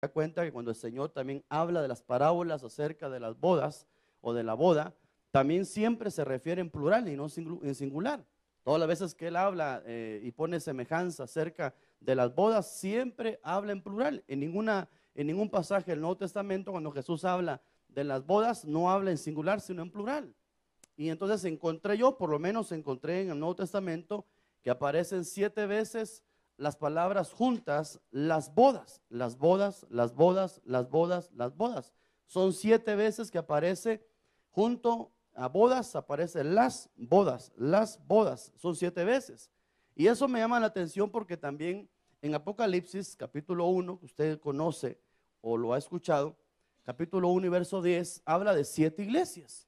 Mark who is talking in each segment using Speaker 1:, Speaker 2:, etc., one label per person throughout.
Speaker 1: da cuenta que cuando el Señor también habla de las parábolas acerca de las bodas o de la boda, también siempre se refiere en plural y no en singular. Todas las veces que Él habla y pone semejanza acerca de las bodas, siempre habla en plural. En ningún pasaje del Nuevo Testamento, cuando Jesús habla de las bodas, no habla en singular, sino en plural. Y entonces por lo menos encontré en el Nuevo Testamento que aparecen 7 veces las palabras juntas, las bodas, las bodas, las bodas, las bodas, las bodas. Son 7 veces que aparece junto a bodas, aparece las bodas, son 7 veces. Y eso me llama la atención porque también en Apocalipsis, capítulo 1, que usted conoce o lo ha escuchado, capítulo 1 y verso 10, habla de 7 iglesias.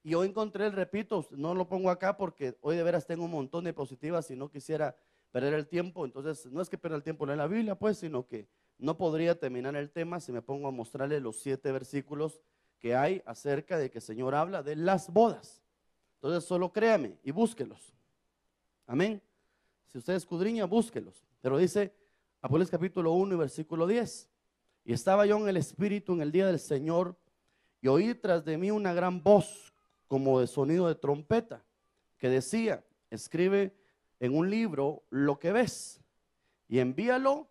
Speaker 1: Y hoy encontré, repito, no lo pongo acá porque hoy de veras tengo un montón de diapositivas y no quisiera perder el tiempo. Entonces, no es que pierda el tiempo en la Biblia, pues, sino que no podría terminar el tema si me pongo a mostrarle los 7 versículos que hay acerca de que el Señor habla de las bodas. Entonces, solo créame y búsquelos. Amén. Si usted escudriña, búsquelos. Pero dice Apocalipsis capítulo 1 y versículo 10. Y estaba yo en el Espíritu en el día del Señor, y oí tras de mí una gran voz como de sonido de trompeta, que decía: escribe en un libro lo que ves y envíalo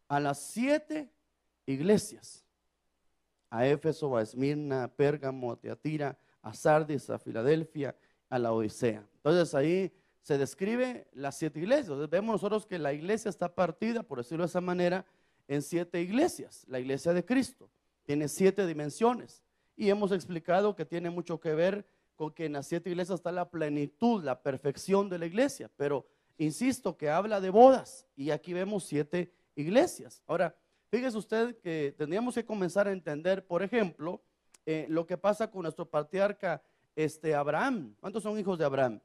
Speaker 1: a las 7 iglesias, a Éfeso, a Esmirna, a Pérgamo, a Tiatira, a Sardis, a Filadelfia, a la Odisea. Entonces ahí se describe las 7 iglesias. Entonces vemos nosotros que la iglesia está partida, por decirlo de esa manera, en 7 iglesias. La iglesia de Cristo tiene 7 dimensiones. Y hemos explicado que tiene mucho que ver con que en las 7 iglesias está la plenitud, la perfección de la iglesia. Pero insisto que habla de bodas y aquí vemos 7 iglesias. Ahora, fíjese usted que tendríamos que comenzar a entender, por ejemplo, lo que pasa con nuestro patriarca Abraham. ¿Cuántos son hijos de Abraham?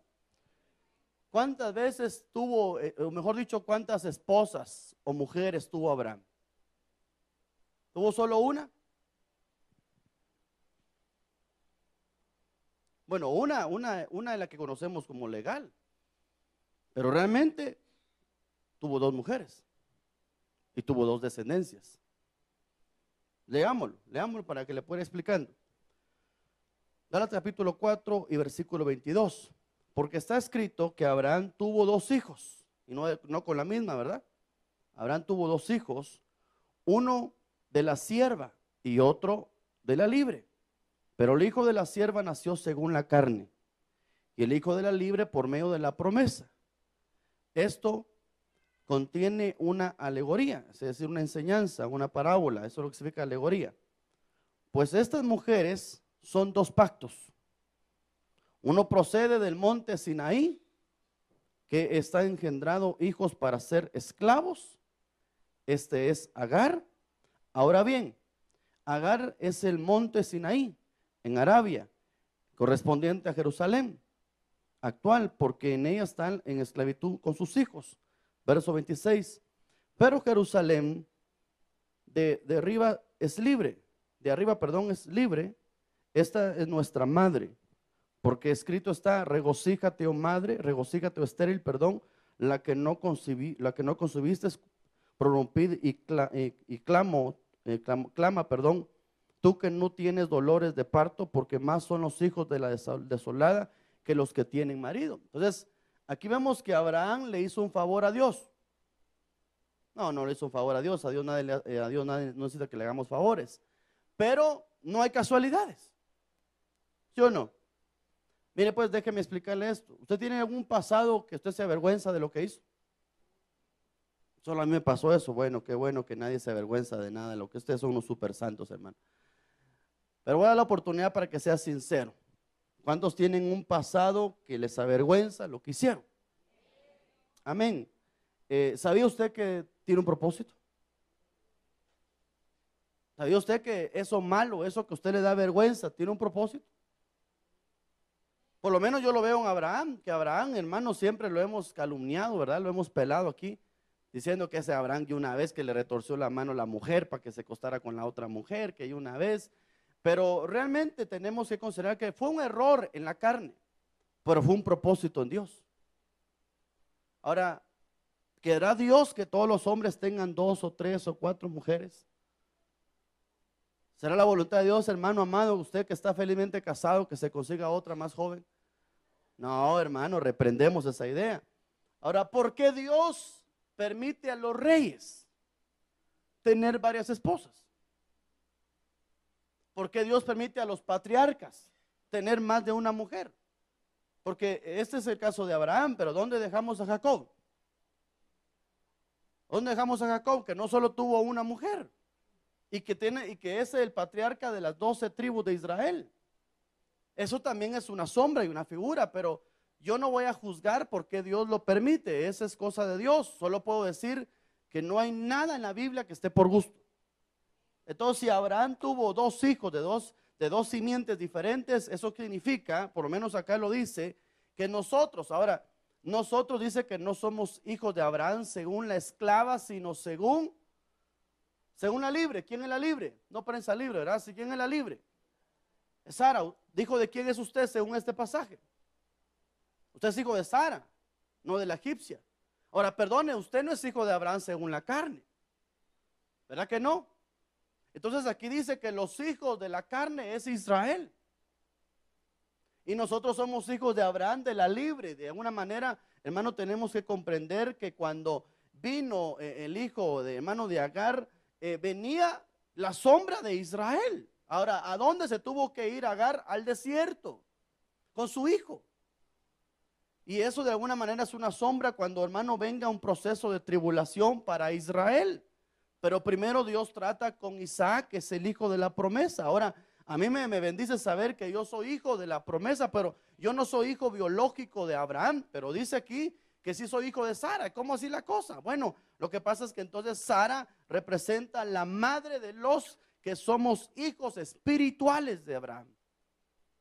Speaker 1: ¿Cuántas veces tuvo, o mejor dicho, cuántas esposas o mujeres tuvo Abraham? ¿Tuvo solo una? Bueno, una de la que conocemos como legal, pero realmente tuvo 2 mujeres y tuvo 2 descendencias. Leámoslo para que le pueda ir explicando. Gálatas capítulo 4 y versículo 22. Porque está escrito que Abraham tuvo 2 hijos, y no con la misma, ¿verdad? Abraham tuvo 2 hijos, uno de la sierva y otro de la libre. Pero el hijo de la sierva nació según la carne, y el hijo de la libre por medio de la promesa. Esto contiene una alegoría, es decir, una enseñanza, una parábola. Eso es lo que significa alegoría. Pues estas mujeres son 2 pactos. Uno procede del monte Sinaí, que está engendrado hijos para ser esclavos. Este es Agar. Ahora bien, Agar es el monte Sinaí en Arabia, correspondiente a Jerusalén actual, porque en ella están en esclavitud con sus hijos. Verso 26. Pero Jerusalén de arriba es libre, es libre. Esta es nuestra madre, porque escrito está: regocíjate, oh madre, regocíjate, oh estéril, la que no concebiste, prorrumpid y clama, tú que no tienes dolores de parto, porque más son los hijos de la desolada que los que tienen marido. Entonces, aquí vemos que Abraham le hizo un favor a Dios. No le hizo un favor a Dios. A Dios nadie no necesita que le hagamos favores. Pero no hay casualidades. ¿Sí o no? Mire, pues déjeme explicarle esto. ¿Usted tiene algún pasado que usted se avergüenza de lo que hizo? Solo a mí me pasó eso. Bueno, qué bueno que nadie se avergüenza de nada de lo que ustedes son unos super santos, hermano. Pero voy a dar la oportunidad para que sea sincero. ¿Cuántos tienen un pasado que les avergüenza lo que hicieron? Amén. ¿Sabía usted que tiene un propósito? ¿Sabía usted que eso malo, eso que a usted le da vergüenza, tiene un propósito? Por lo menos yo lo veo en Abraham, que Abraham, hermano, siempre lo hemos calumniado, ¿verdad? Lo hemos pelado aquí, diciendo que ese Abraham que una vez que le retorció la mano a la mujer para que se acostara con la otra mujer, que una vez. Pero realmente tenemos que considerar que fue un error en la carne, pero fue un propósito en Dios. Ahora, ¿querrá Dios que todos los hombres tengan 2 o 3 o 4 mujeres? ¿Será la voluntad de Dios, hermano amado, usted que está felizmente casado, que se consiga otra más joven? No, hermano, reprendemos esa idea. Ahora, ¿por qué Dios permite a los reyes tener varias esposas? ¿Por qué Dios permite a los patriarcas tener más de una mujer? Porque este es el caso de Abraham, pero ¿dónde dejamos a Jacob? ¿Dónde dejamos a Jacob? Que no solo tuvo una mujer y que es el patriarca de las 12 tribus de Israel. Eso también es una sombra y una figura, pero yo no voy a juzgar por qué Dios lo permite. Esa es cosa de Dios. Solo puedo decir que no hay nada en la Biblia que esté por gusto. Entonces, si Abraham tuvo dos hijos de dos simientes diferentes, eso significa, por lo menos acá lo dice, que nosotros dice que no somos hijos de Abraham según la esclava, sino según la libre. ¿Quién es la libre? No prensa libre, ¿verdad? ¿Sí? ¿Quién es la libre? Sara. Dijo, ¿de quién es usted según este pasaje? Usted es hijo de Sara, no de la egipcia. Ahora, perdone, usted no es hijo de Abraham según la carne, ¿verdad que no? Entonces aquí dice que los hijos de la carne es Israel. Y nosotros somos hijos de Abraham de la libre. De alguna manera, hermano, tenemos que comprender que cuando vino el hijo de hermano de Agar, venía la sombra de Israel. Ahora, ¿a dónde se tuvo que ir Agar? Al desierto, con su hijo. Y eso de alguna manera es una sombra cuando, hermano, venga un proceso de tribulación para Israel. Pero primero Dios trata con Isaac, que es el hijo de la promesa. Ahora, a mí me bendice saber que yo soy hijo de la promesa, pero yo no soy hijo biológico de Abraham. Pero dice aquí que sí soy hijo de Sara. ¿Cómo así la cosa? Bueno, lo que pasa es que entonces Sara representa la madre de los que somos hijos espirituales de Abraham.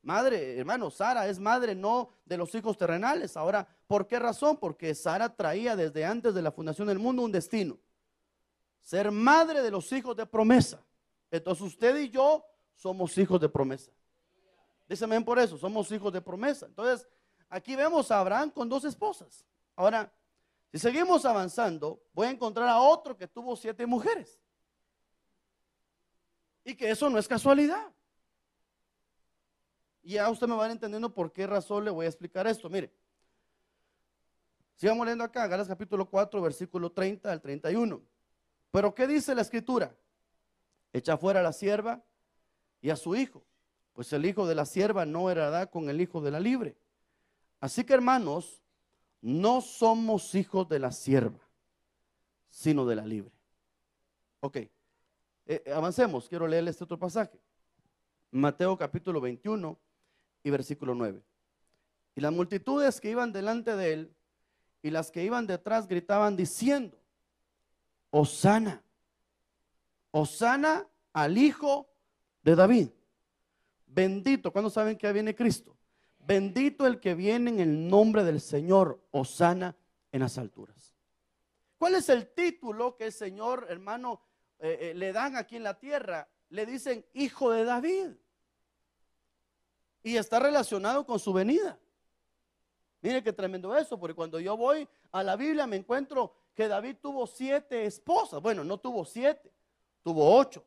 Speaker 1: Madre, hermano, Sara es madre no de los hijos terrenales. Ahora, ¿por qué razón? Porque Sara traía desde antes de la fundación del mundo un destino: ser madre de los hijos de promesa. Entonces usted y yo somos hijos de promesa. Dígame por eso, somos hijos de promesa. Entonces, aquí vemos a Abraham con dos esposas. Ahora, si seguimos avanzando, voy a encontrar a otro que tuvo 7 mujeres. Y que eso no es casualidad. Y ya usted me va a ir entendiendo por qué razón le voy a explicar esto. Mire, sigamos leyendo acá, Gálatas capítulo 4, versículo 30 al 31. Pero ¿qué dice la escritura? Echa fuera a la sierva y a su hijo, pues el hijo de la sierva no heredará con el hijo de la libre. Así que, hermanos, no somos hijos de la sierva, sino de la libre. Ok, avancemos. Quiero leerle este otro pasaje. Mateo capítulo 21 y versículo 9. Y las multitudes que iban delante de él y las que iban detrás gritaban diciendo: Hosana, Hosana al hijo de David. Bendito, ¿cuándo saben que viene Cristo? Bendito el que viene en el nombre del Señor, Hosana en las alturas. ¿Cuál es el título que el Señor, hermano, le dan aquí en la tierra? Le dicen hijo de David. Y está relacionado con su venida. Mire qué tremendo eso, porque cuando yo voy a la Biblia me encuentro que David tuvo 7 esposas. Bueno, no tuvo 7, tuvo 8.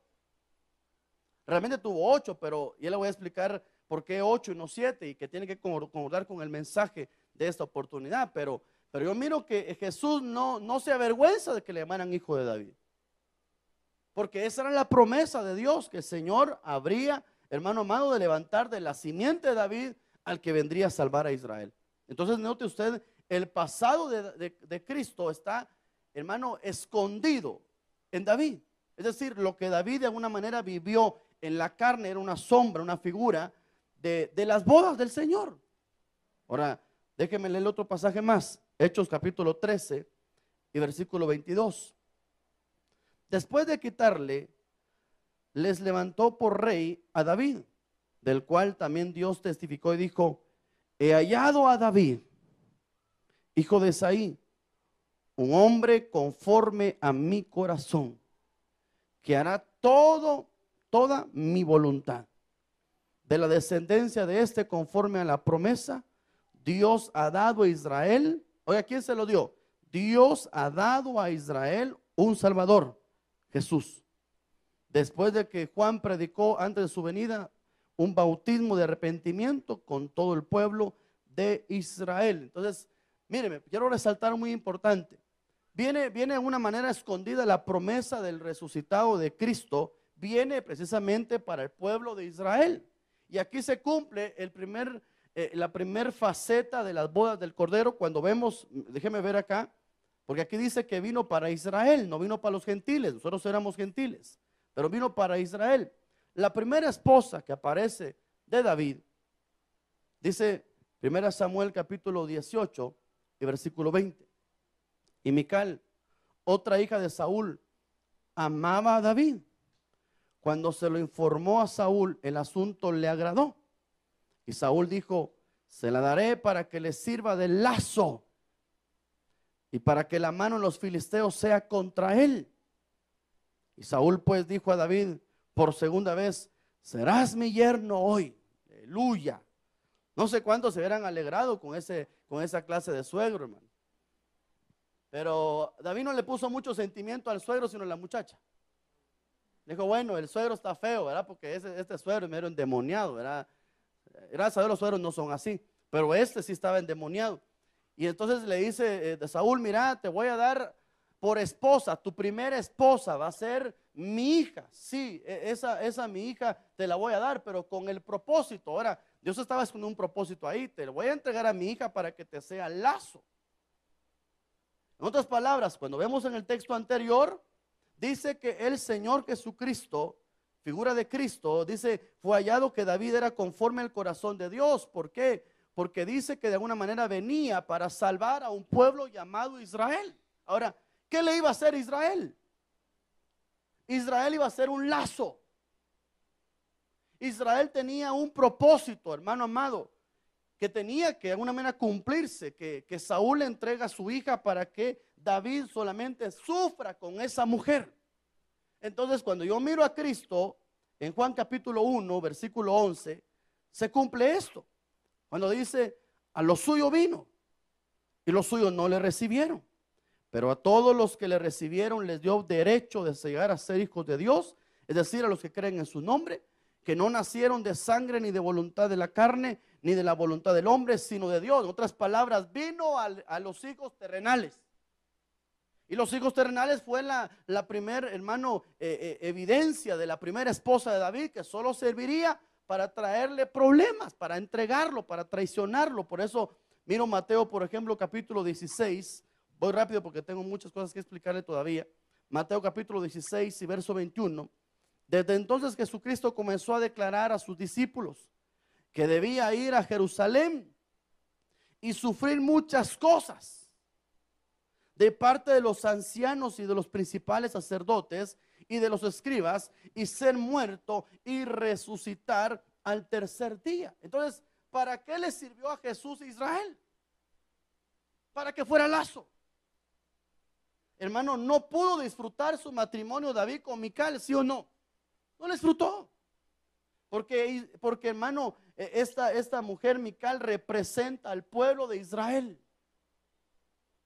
Speaker 1: Realmente tuvo 8, pero ya le voy a explicar por qué 8 y no 7, y que tiene que concordar con el mensaje de esta oportunidad. Pero yo miro que Jesús no se avergüenza de que le llamaran hijo de David, porque esa era la promesa de Dios, que el Señor habría, hermano amado, de levantar de la simiente de David al que vendría a salvar a Israel. Entonces note usted, el pasado de Cristo está, hermano, escondido en David. Es decir, lo que David de alguna manera vivió en la carne era una sombra, una figura de las bodas del Señor. Ahora, déjeme leer otro pasaje más. Hechos capítulo 13 y versículo 22. Después de quitarle, les levantó por rey a David, del cual también Dios testificó y dijo: he hallado a David, hijo de Isaí, un hombre conforme a mi corazón, que hará toda mi voluntad. De la descendencia de este, conforme a la promesa, Dios ha dado a Israel. Oiga, ¿quién se lo dio? Dios ha dado a Israel un Salvador, Jesús. después de que Juan predicó antes de su venida un bautismo de arrepentimiento con todo el pueblo de Israel. Entonces, míreme, quiero resaltar muy importante. Viene de una manera escondida la promesa del resucitado de Cristo, viene precisamente para el pueblo de Israel. Y aquí se cumple la primer faceta de las bodas del Cordero cuando vemos, déjeme ver acá, porque aquí dice que vino para Israel, no vino para los gentiles, nosotros éramos gentiles, pero vino para Israel. La primera esposa que aparece de David, dice 1 Samuel capítulo 18 y versículo 20. Y Mical, otra hija de Saúl, amaba a David. Cuando se lo informó a Saúl, el asunto le agradó. Y Saúl dijo, se la daré para que le sirva de lazo y para que la mano de los filisteos sea contra él. Y Saúl pues dijo a David por segunda vez, serás mi yerno hoy. Aleluya. No sé cuántos se hubieran alegrado con esa clase de suegro, hermano. Pero David no le puso mucho sentimiento al suegro, sino a la muchacha. Dijo, bueno, el suegro está feo, ¿verdad? Porque este suegro es medio endemoniado, ¿verdad? Gracias a Dios los suegros no son así, pero este sí estaba endemoniado. Y entonces le dice de Saúl, mira, te voy a dar por esposa, tu primera esposa va a ser mi hija. Sí, esa mi hija te la voy a dar, pero con el propósito. Ahora, Dios estaba haciendo un propósito ahí, te voy a entregar a mi hija para que te sea lazo. En otras palabras, cuando vemos en el texto anterior, dice que el Señor Jesucristo, figura de Cristo, dice, fue hallado que David era conforme al corazón de Dios. ¿Por qué? Porque dice que de alguna manera venía para salvar a un pueblo llamado Israel. Ahora, ¿qué le iba a hacer Israel? Israel iba a ser un lazo. Israel tenía un propósito, hermano amado, que tenía que de alguna manera cumplirse, que Saúl le entrega a su hija para que David solamente sufra con esa mujer. Entonces, cuando yo miro a Cristo en Juan capítulo 1, versículo 11, se cumple esto. Cuando dice, a los suyos vino y los suyos no le recibieron, pero a todos los que le recibieron les dio derecho de llegar a ser hijos de Dios, es decir, a los que creen en su nombre, que no nacieron de sangre ni de voluntad de la carne ni de la voluntad del hombre, sino de Dios. En otras palabras, vino a los hijos terrenales. Y los hijos terrenales fue la primera, hermano, evidencia de la primera esposa de David, que solo serviría para traerle problemas, para entregarlo, para traicionarlo. Por eso miro Mateo, por ejemplo, capítulo 16. Voy rápido porque tengo muchas cosas que explicarle todavía. Mateo capítulo 16 y verso 21. Desde entonces Jesucristo comenzó a declarar a sus discípulos que debía ir a Jerusalén y sufrir muchas cosas de parte de los ancianos y de los principales sacerdotes y de los escribas, y ser muerto y resucitar al tercer día. Entonces, ¿para qué le sirvió a Jesús a Israel? Para que fuera lazo. Hermano, no pudo disfrutar su matrimonio David con Mical, ¿sí o no? No le disfrutó. Porque hermano, esta mujer Mical representa al pueblo de Israel,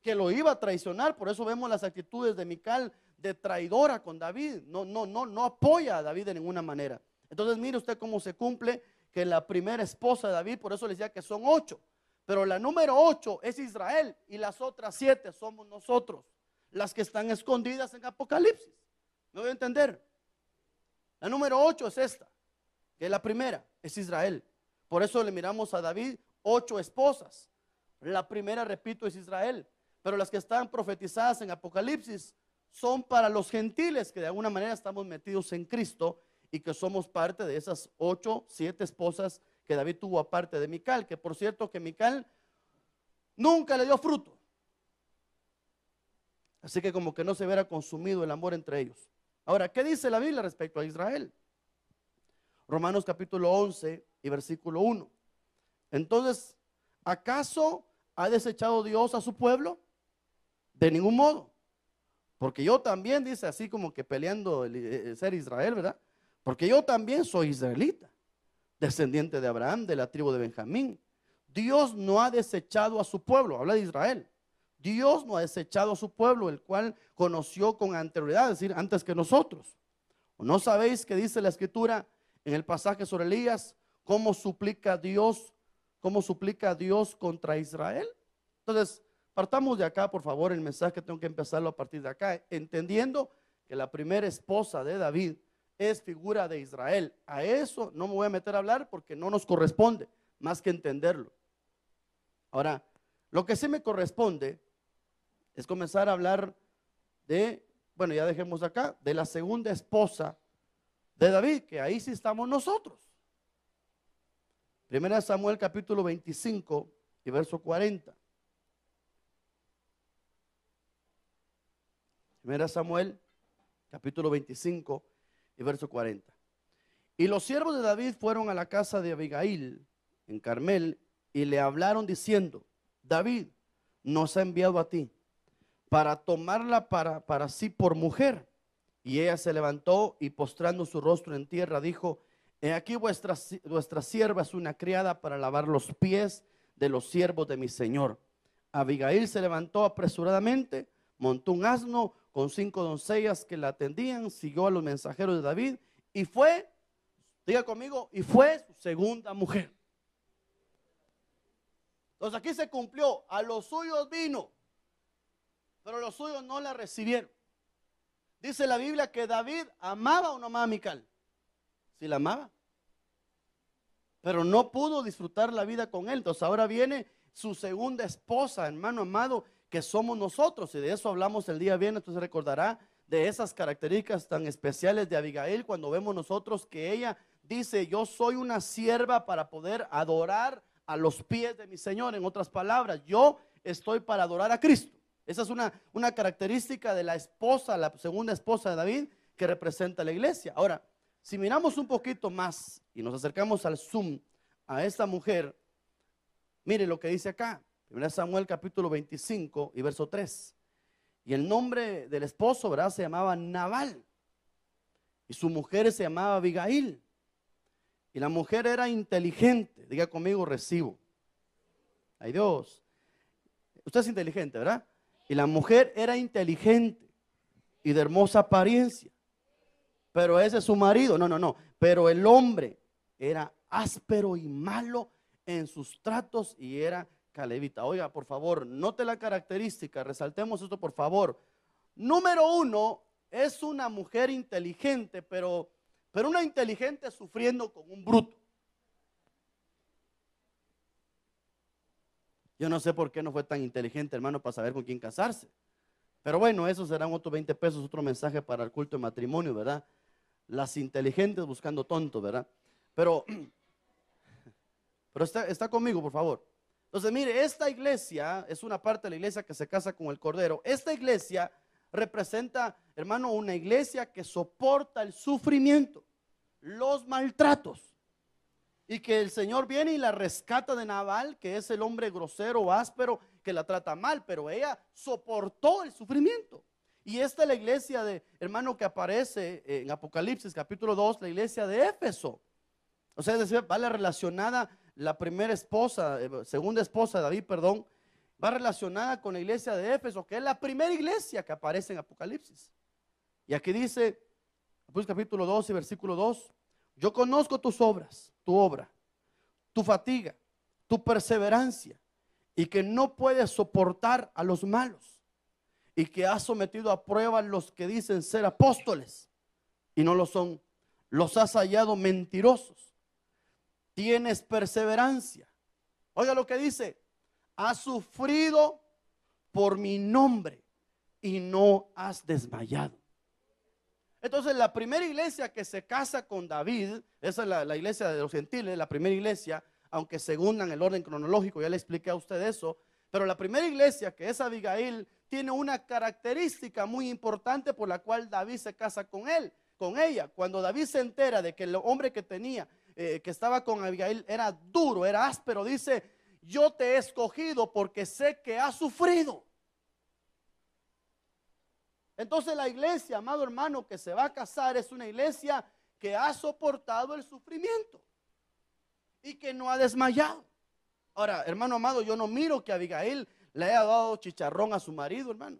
Speaker 1: que lo iba a traicionar. Por eso vemos las actitudes de Mical de traidora con David. No apoya a David de ninguna manera. Entonces mire usted cómo se cumple que la primera esposa de David, por eso le decía que son 8, pero la número 8 es Israel y las otras 7 somos nosotros, las que están escondidas en Apocalipsis. ¿Me voy a entender? La número 8 es esta, que es la primera, es Israel. Por eso le miramos a David 8 esposas. La primera, repito, es Israel. Pero las que están profetizadas en Apocalipsis son para los gentiles, que de alguna manera estamos metidos en Cristo y que somos parte de esas 7 esposas que David tuvo aparte de Mical. Que por cierto que Mical nunca le dio fruto. Así que como que no se hubiera consumido el amor entre ellos. Ahora, ¿qué dice la Biblia respecto a Israel? Romanos capítulo 11 y versículo 1. Entonces, ¿acaso ha desechado Dios a su pueblo? De ningún modo. Porque yo también, dice así como que peleando el ser Israel, ¿verdad? Porque yo también soy israelita, descendiente de Abraham, de la tribu de Benjamín. Dios no ha desechado a su pueblo, habla de Israel. Dios no ha desechado a su pueblo, el cual conoció con anterioridad, es decir, antes que nosotros. ¿O no sabéis que dice la Escritura en el pasaje sobre Elías, cómo suplica a Dios contra Israel? Entonces, partamos de acá, por favor. El mensaje tengo que empezarlo a partir de acá, entendiendo que la primera esposa de David es figura de Israel. A eso no me voy a meter a hablar porque no nos corresponde, más que entenderlo. Ahora, lo que sí me corresponde es comenzar a hablar de, bueno, ya dejemos acá, de la segunda esposa de David, que ahí sí estamos nosotros. Primera Samuel capítulo 25 y verso 40. Primera Samuel capítulo 25 y verso 40. Y los siervos de David fueron a la casa de Abigail en Carmel y le hablaron diciendo: David nos ha enviado a ti para tomarla para sí por mujer. Y ella se levantó y postrando su rostro en tierra dijo: he aquí vuestra sierva es una criada para lavar los pies de los siervos de mi señor. Abigail se levantó apresuradamente, montó un asno con 5 doncellas que la atendían, siguió a los mensajeros de David y fue, diga conmigo, y fue su segunda mujer. Entonces aquí se cumplió: a los suyos vino, pero los suyos no la recibieron. Dice la Biblia que David amaba o no amaba a Mical. Sí la amaba, pero no pudo disfrutar la vida con él. Entonces ahora viene su segunda esposa, hermano amado, que somos nosotros, y de eso hablamos el día viernes. Entonces recordará de esas características tan especiales de Abigail, cuando vemos nosotros que ella dice: yo soy una sierva para poder adorar a los pies de mi Señor. En otras palabras, yo estoy para adorar a Cristo. Esa es una característica de la esposa, la segunda esposa de David, que representa la iglesia. Ahora, si miramos un poquito más y nos acercamos al zoom a esta mujer, mire lo que dice acá, 1 Samuel capítulo 25 y verso 3. Y el nombre del esposo, ¿verdad?, se llamaba Nabal, y su mujer se llamaba Abigail. Y la mujer era inteligente. Diga conmigo: recibo. Ay Dios, usted es inteligente, ¿verdad? Y la mujer era inteligente y de hermosa apariencia. Pero ese es su marido. No. Pero el hombre era áspero y malo en sus tratos y era calebita. Oiga, por favor, note la característica. Resaltemos esto, por favor. Número 1, es una mujer inteligente, pero una inteligente sufriendo con un bruto. Yo no sé por qué no fue tan inteligente, hermano, para saber con quién casarse. Pero bueno, eso serán otros 20 pesos, otro mensaje para el culto de matrimonio, ¿verdad? Las inteligentes buscando tontos, ¿verdad? Pero está conmigo, por favor. Entonces, mire, esta iglesia es una parte de la iglesia que se casa con el Cordero. Esta iglesia representa, hermano, una iglesia que soporta el sufrimiento, los maltratos. Y que el Señor viene y la rescata de Nabal, que es el hombre grosero, áspero, que la trata mal, pero ella soportó el sufrimiento. Y esta es la iglesia de, hermano, que aparece en Apocalipsis capítulo 2, la iglesia de Éfeso. O sea, es decir, va relacionada la primera esposa, segunda esposa de David, perdón, va relacionada con la iglesia de Éfeso, que es la primera iglesia que aparece en Apocalipsis. Y aquí dice, pues capítulo 2 y versículo 2, yo conozco tus obras, tu obra, tu fatiga, tu perseverancia, y que no puedes soportar a los malos, y que has sometido a prueba los que dicen ser apóstoles y no lo son, los has hallado mentirosos. Tienes perseverancia. Oiga lo que dice: has sufrido por mi nombre y no has desmayado. Entonces la primera iglesia que se casa con David, esa es la iglesia de los gentiles, la primera iglesia, aunque según en el orden cronológico, ya le expliqué a usted eso, pero la primera iglesia, que es Abigail, tiene una característica muy importante por la cual David se casa con ella. Cuando David se entera de que el hombre que tenía, que estaba con Abigail, era duro, era áspero, dice: yo te he escogido porque sé que has sufrido. Entonces la iglesia, amado hermano, que se va a casar es una iglesia que ha soportado el sufrimiento y que no ha desmayado. Ahora, hermano amado, yo no miro que Abigail le haya dado chicharrón a su marido, hermano.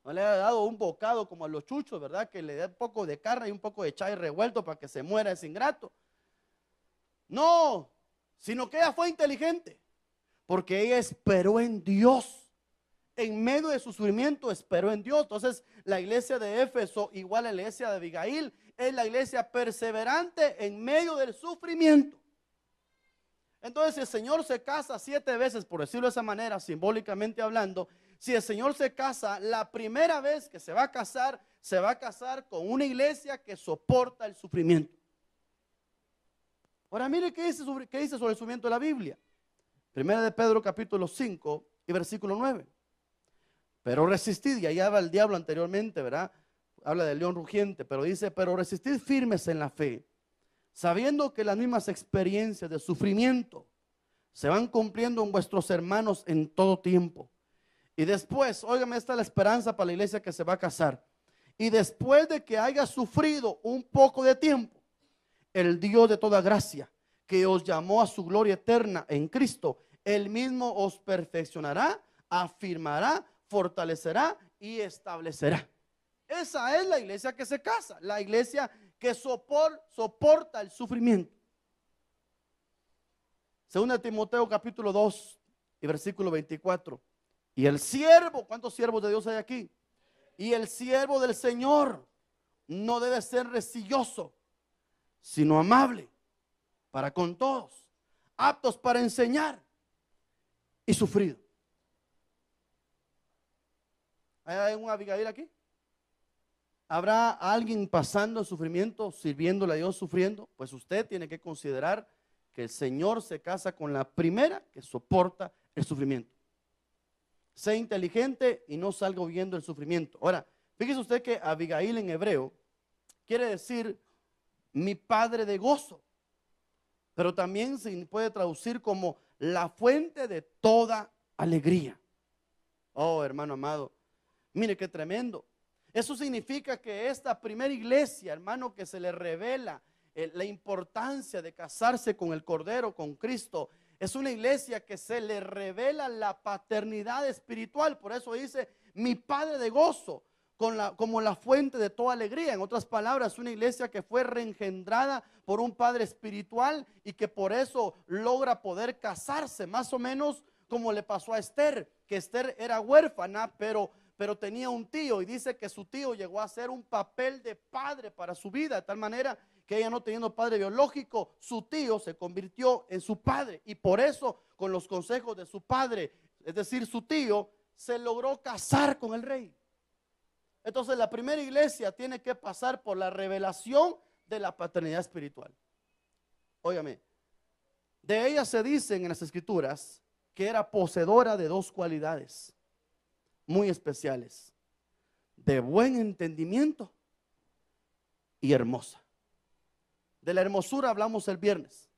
Speaker 1: No le haya dado un bocado como a los chuchos, ¿verdad? Que le dé un poco de carne y un poco de chai revuelto para que se muera ese ingrato. No, sino que ella fue inteligente, porque ella esperó en Dios. En medio de su sufrimiento esperó en Dios. Entonces la iglesia de Éfeso, igual a la iglesia de Abigail, es la iglesia perseverante en medio del sufrimiento. Entonces si el Señor se casa 7 veces, por decirlo de esa manera, simbólicamente hablando, si el Señor se casa, la primera vez que se va a casar con una iglesia que soporta el sufrimiento. Ahora mire qué dice sobre el sufrimiento de la Biblia. Primera de Pedro capítulo 5 y versículo 9. Pero resistid, y ahí habla el diablo anteriormente, ¿verdad? Habla del león rugiente, pero dice, pero resistid firmes en la fe, sabiendo que las mismas experiencias de sufrimiento se van cumpliendo en vuestros hermanos en todo tiempo. Y después, óigame, esta es la esperanza para la iglesia que se va a casar. Y después de que haya sufrido un poco de tiempo, el Dios de toda gracia, que os llamó a su gloria eterna en Cristo, Él mismo os perfeccionará, afirmará, fortalecerá y establecerá. Esa es la iglesia que se casa, la iglesia que soporta el sufrimiento. Segunda de Timoteo capítulo 2 y versículo 24. Y el siervo, ¿cuántos siervos de Dios hay aquí? Y el siervo del Señor no debe ser rencilloso, sino amable para con todos, aptos para enseñar y sufrido. ¿Hay un Abigail aquí? ¿Habrá alguien pasando el sufrimiento, sirviéndole a Dios, sufriendo? Pues usted tiene que considerar que el Señor se casa con la primera que soporta el sufrimiento. Sé inteligente y no salga huyendo del sufrimiento. Ahora, fíjese usted que Abigail en hebreo quiere decir mi padre de gozo, pero también se puede traducir como la fuente de toda alegría. Oh, hermano amado, mire qué tremendo. Eso significa que esta primera iglesia, hermano, que se le revela la importancia de casarse con el Cordero, con Cristo, es una iglesia que se le revela la paternidad espiritual. Por eso dice mi padre de gozo, como la fuente de toda alegría. En otras palabras, una iglesia que fue reengendrada por un padre espiritual y que por eso logra poder casarse, más o menos como le pasó a Esther, que Esther era huérfana, pero tenía un tío, y dice que su tío llegó a ser un papel de padre para su vida, de tal manera que ella, no teniendo padre biológico, su tío se convirtió en su padre, y por eso, con los consejos de su padre, es decir, su tío, se logró casar con el rey. Entonces la primera iglesia tiene que pasar por la revelación de la paternidad espiritual. Óigame, de ella se dicen en las escrituras que era poseedora de 2 cualidades muy especiales: de buen entendimiento y hermosa. De la hermosura hablamos el viernes.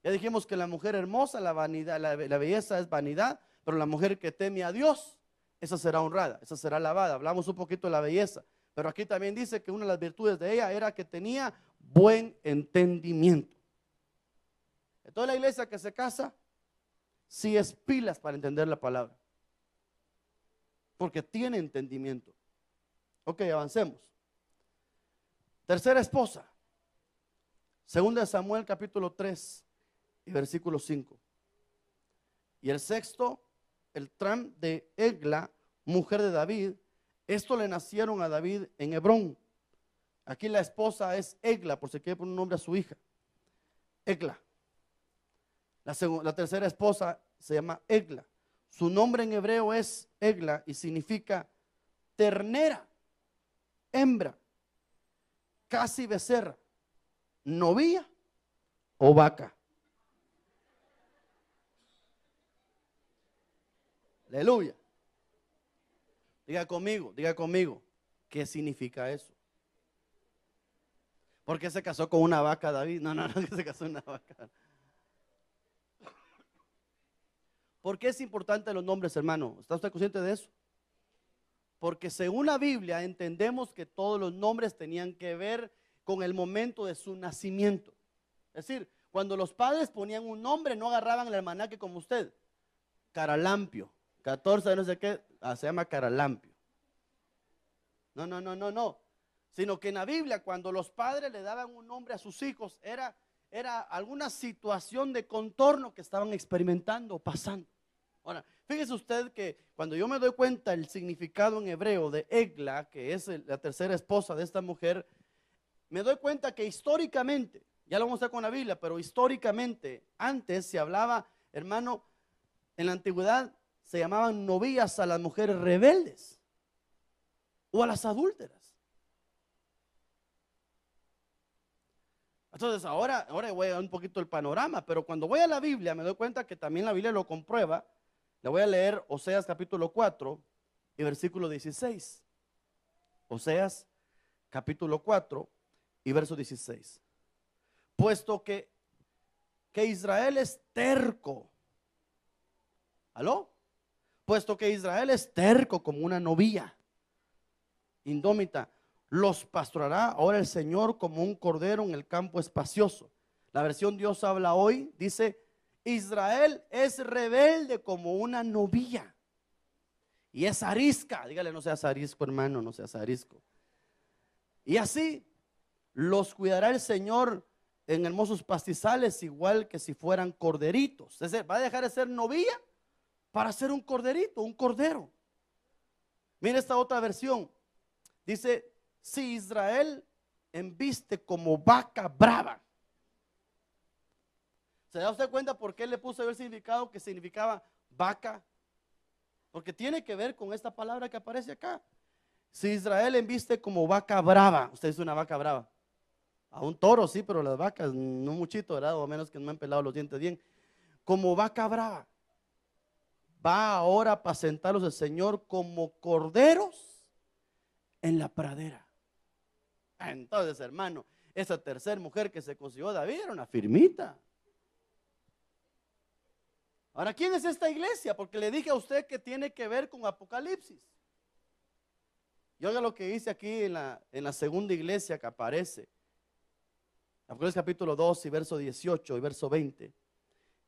Speaker 1: Ya dijimos que la mujer hermosa, la vanidad, la belleza es vanidad, pero la mujer que teme a Dios, esa será honrada, esa será alabada. Hablamos un poquito de la belleza, pero aquí también dice que una de las virtudes de ella era que tenía buen entendimiento. Entonces la iglesia que se casa, sí es pilas para entender la palabra, porque tiene entendimiento. Ok, avancemos. Tercera esposa, segunda de Samuel capítulo 3 y versículo 5. Y el sexto, el tram de Egla, mujer de David. Esto le nacieron a David en Hebrón. Aquí la esposa es Egla, por si quiere poner un nombre a su hija. Egla. La tercera esposa se llama Egla. Su nombre en hebreo es Egla y significa ternera, hembra, casi becerra, novilla o vaca. Aleluya. Diga conmigo, ¿qué significa eso? ¿Por qué se casó con una vaca David? No, que se casó con una vaca. ¿Por qué es importante los nombres, hermano? ¿Está usted consciente de eso? Porque según la Biblia entendemos que todos los nombres tenían que ver con el momento de su nacimiento. Es decir, cuando los padres ponían un nombre, no agarraban el almanaque como usted. Caralampio, 14 de no sé qué, se llama Caralampio. No, no, no, no, no. Sino que en la Biblia, cuando los padres le daban un nombre a sus hijos, era alguna situación de contorno que estaban experimentando, pasando. Ahora, fíjese usted que cuando yo me doy cuenta el significado en hebreo de Egla, que es la tercera esposa de esta mujer, me doy cuenta que históricamente, ya lo vamos a ver con la Biblia, pero históricamente, antes se hablaba, hermano, en la antigüedad se llamaban novias a las mujeres rebeldes o a las adúlteras. Entonces ahora voy a dar un poquito el panorama, pero cuando voy a la Biblia me doy cuenta que también la Biblia lo comprueba. Le voy a leer Oseas capítulo 4 y versículo 16. Oseas capítulo 4 y verso 16. Puesto que Israel es terco. ¿Aló? Puesto que Israel es terco como una novilla indómita, los pastorará ahora el Señor como un cordero en el campo espacioso. La versión Dios habla hoy dice: Israel es rebelde como una novilla y es arisca. Dígale, no seas arisco, hermano, no seas arisco. Y así los cuidará el Señor en hermosos pastizales, igual que si fueran corderitos. Es decir, va a dejar de ser novilla para ser un corderito, un cordero. Mira esta otra versión. Dice: si Israel embiste como vaca brava. ¿Se da usted cuenta por qué le puse el significado que significaba vaca? Porque tiene que ver con esta palabra que aparece acá. Si Israel embiste como vaca brava. Usted es una vaca brava. A un toro sí, pero las vacas no muchito, ¿verdad? O a menos que no me han pelado los dientes bien. Como vaca brava. Va ahora a apacentarlos el Señor como corderos en la pradera. Entonces, hermano, esa tercera mujer que se consiguió David era una firmita. Ahora, ¿quién es esta iglesia? Porque le dije a usted que tiene que ver con Apocalipsis. Y oiga lo que dice aquí en la segunda iglesia que aparece. Apocalipsis capítulo 2 y verso 18 y verso 20.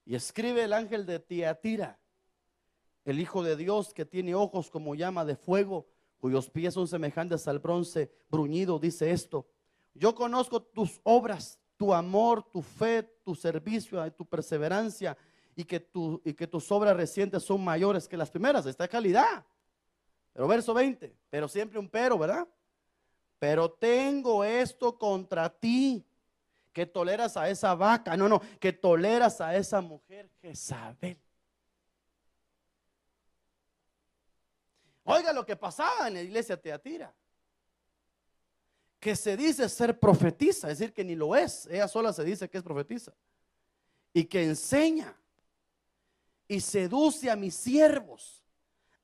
Speaker 1: Y escribe el ángel de Tiatira, el Hijo de Dios, que tiene ojos como llama de fuego, cuyos pies son semejantes al bronce bruñido, dice esto: yo conozco tus obras, tu amor, tu fe, tu servicio y tu perseverancia, y que tus obras recientes son mayores que las primeras. Esta es calidad. Pero verso 20, pero siempre un pero, ¿verdad? Pero tengo esto contra ti, que toleras a esa vaca, que toleras a esa mujer Jezabel. Oiga lo que pasaba en la iglesia de Tiatira, que se dice ser profetisa, es decir, que ni lo es, ella sola se dice que es profetisa, y que enseña y seduce a mis siervos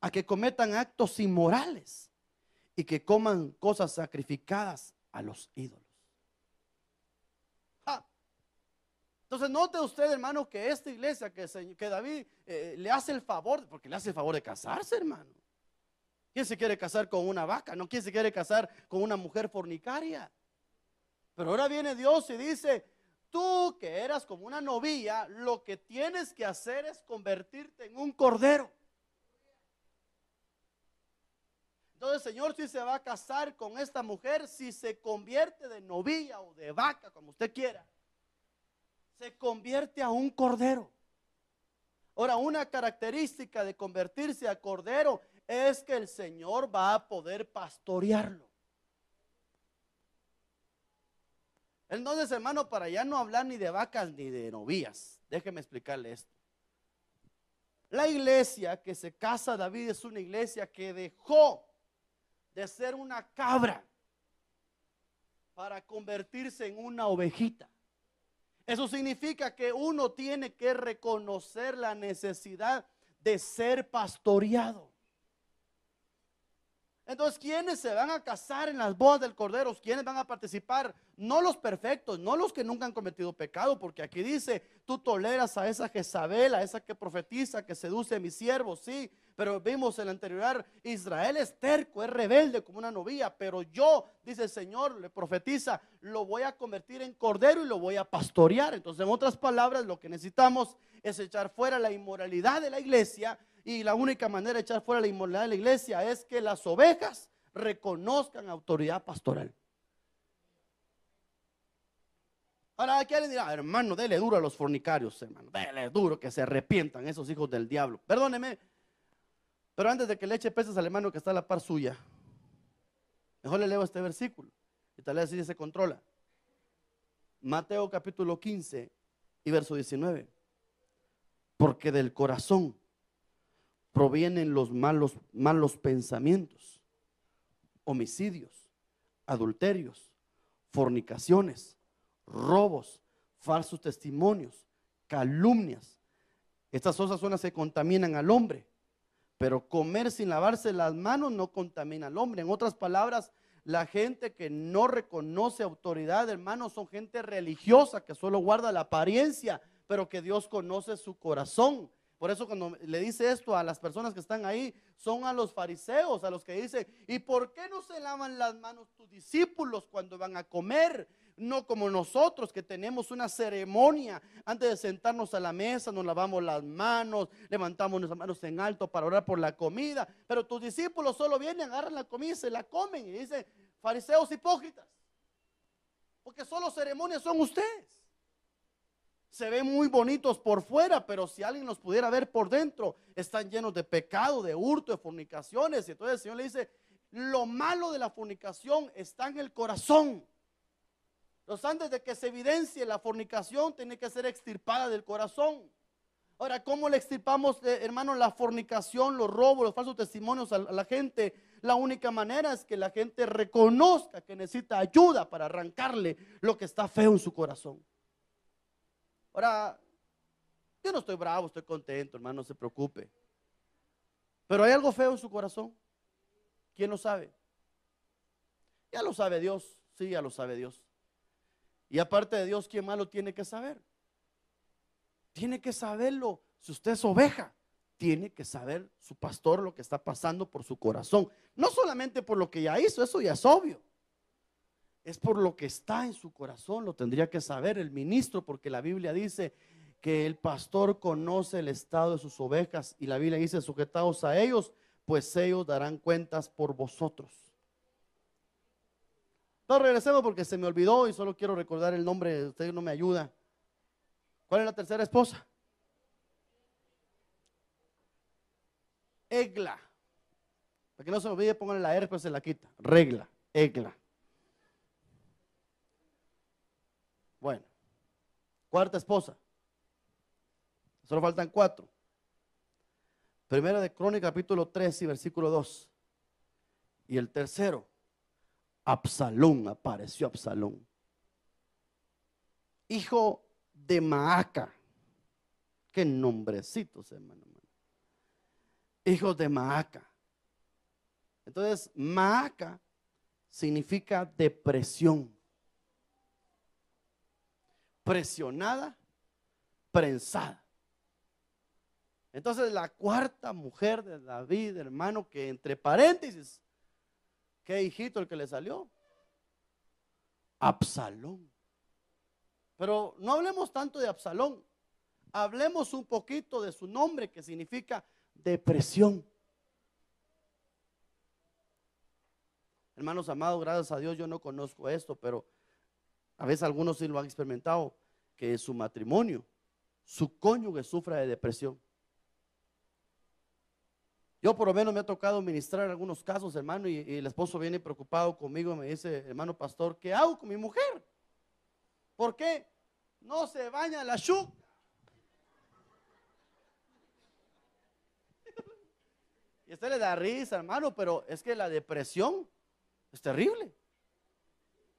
Speaker 1: a que cometan actos inmorales y que coman cosas sacrificadas a los ídolos. Entonces note usted, hermano, que esta iglesia que David le hace el favor, porque le hace el favor de casarse, hermano. ¿Quién se quiere casar con una vaca? ¿No? ¿Quién se quiere casar con una mujer fornicaria? Pero ahora viene Dios y dice: tú que eras como una novilla, lo que tienes que hacer es convertirte en un cordero. Entonces el Señor, si se va a casar con esta mujer, si se convierte de novilla o de vaca, como usted quiera, se convierte a un cordero. Ahora, una característica de convertirse a cordero es que el Señor va a poder pastorearlo. Entonces, hermano, para ya no hablar ni de vacas ni de novillas, déjeme explicarle esto. La iglesia que se casa David es una iglesia que dejó de ser una cabra para convertirse en una ovejita. Eso significa que uno tiene que reconocer la necesidad de ser pastoreado. Entonces, ¿quiénes se van a casar en las bodas del Cordero? ¿Quiénes van a participar? No los perfectos, no los que nunca han cometido pecado, porque aquí dice: tú toleras a esa Jezabel, a esa que profetiza, que seduce a mis siervos, sí. Pero vimos en el anterior: Israel es terco, es rebelde como una novilla, pero yo, dice el Señor, le profetiza, lo voy a convertir en cordero y lo voy a pastorear. Entonces, en otras palabras, lo que necesitamos es echar fuera la inmoralidad de la iglesia. Y la única manera de echar fuera la inmoralidad de la iglesia es que las ovejas reconozcan autoridad pastoral. Ahora aquí alguien dirá, hermano, dele duro a los fornicarios, hermano, dele duro, que se arrepientan esos hijos del diablo. Perdóneme, pero antes de que le eche pesas al hermano que está a la par suya, mejor le leo este versículo y tal vez así se controla. Mateo capítulo 15 y verso 19. Porque del corazón provienen los malos pensamientos, homicidios, adulterios, fornicaciones, robos, falsos testimonios, calumnias. Estas cosas son las que contaminan al hombre, pero comer sin lavarse las manos no contamina al hombre. En otras palabras, la gente que no reconoce autoridad, hermanos, son gente religiosa que solo guarda la apariencia, pero que Dios conoce su corazón. Por eso cuando le dice esto a las personas que están ahí, son a los fariseos, a los que dicen, ¿y por qué no se lavan las manos tus discípulos cuando van a comer? No como nosotros, que tenemos una ceremonia antes de sentarnos a la mesa, nos lavamos las manos, levantamos nuestras manos en alto para orar por la comida, pero tus discípulos solo vienen, agarran la comida y se la comen. Y dicen, fariseos hipócritas, porque solo ceremonias son ustedes. Se ven muy bonitos por fuera, pero si alguien los pudiera ver por dentro, están llenos de pecado, de hurto, de fornicaciones. Y entonces el Señor le dice, lo malo de la fornicación está en el corazón. Entonces, antes de que se evidencie la fornicación, tiene que ser extirpada del corazón. Ahora, ¿cómo le extirpamos, hermano, la fornicación, los robos, los falsos testimonios a la gente? La única manera es que la gente reconozca que necesita ayuda para arrancarle lo que está feo en su corazón. Ahora, yo no estoy bravo, estoy contento, hermano, no se preocupe. Pero hay algo feo en su corazón. ¿Quién lo sabe? Ya lo sabe Dios, sí, ya lo sabe Dios. Y aparte de Dios, ¿quién más lo tiene que saber? Tiene que saberlo. Si usted es oveja, tiene que saber su pastor lo que está pasando por su corazón. No solamente por lo que ya hizo, eso ya es obvio. Es por lo que está en su corazón, lo tendría que saber el ministro, porque la Biblia dice que el pastor conoce el estado de sus ovejas, y la Biblia dice, sujetaos a ellos, pues ellos darán cuentas por vosotros. Entonces regresemos porque se me olvidó y solo quiero recordar el nombre, usted no me ayuda. ¿Cuál es la tercera esposa? Egla. Para que no se me olvide, pónganle la R, pues se la quita. Regla, Egla. Bueno, cuarta esposa. Solo faltan 4. Primera de Crónicas, capítulo 3 y versículo 2. Y el tercero, Absalón, apareció Absalón, hijo de Maaca. Qué nombrecitos, hermano. Hijo de Maaca. Entonces, Maaca significa depresión. Presionada, prensada. Entonces la cuarta mujer de David, hermano, que entre paréntesis, qué hijito el que le salió, Absalón. Pero no hablemos tanto de Absalón, hablemos un poquito de su nombre, que significa depresión. Hermanos amados, gracias a Dios yo no conozco esto, pero a veces algunos sí lo han experimentado, que en su matrimonio, su cónyuge sufra de depresión. Yo por lo menos me ha tocado ministrar algunos casos, hermano, y el esposo viene preocupado conmigo y me dice, hermano pastor, ¿qué hago con mi mujer? ¿Por qué? No se baña la chuca. Y a usted le da risa, hermano, pero es que la depresión es terrible.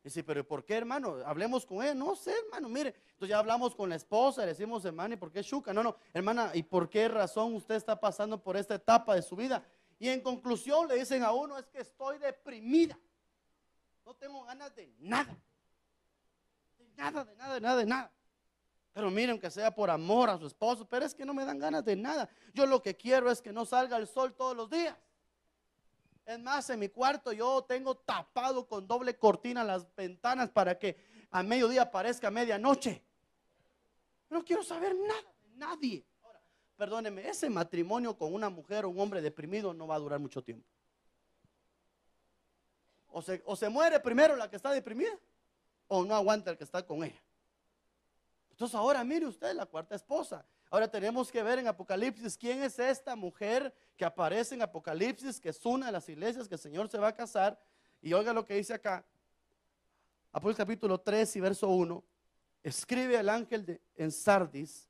Speaker 1: Dice, pero ¿por qué, hermano? Hablemos con él. No sé, hermano, mire. Entonces ya hablamos con la esposa, le decimos, hermano, ¿y por qué chuca? No, hermana, ¿y por qué razón usted está pasando por esta etapa de su vida? Y en conclusión le dicen a uno, es que estoy deprimida. No tengo ganas de nada. De nada. Pero miren, aunque sea por amor a su esposo, pero es que no me dan ganas de nada. Yo lo que quiero es que no salga el sol todos los días. Es más, en mi cuarto yo tengo tapado con doble cortina las ventanas para que a mediodía parezca medianoche. No quiero saber nada de nadie. Ahora, perdóneme, ese matrimonio con una mujer o un hombre deprimido no va a durar mucho tiempo. O se muere primero la que está deprimida, o no aguanta el que está con ella. Entonces ahora mire usted la cuarta esposa. Ahora tenemos que ver en Apocalipsis quién es esta mujer que aparece en Apocalipsis, que es una de las iglesias que el Señor se va a casar. Y oiga lo que dice acá, Apocalipsis capítulo 3 y verso 1. Escribe al ángel en Sardis,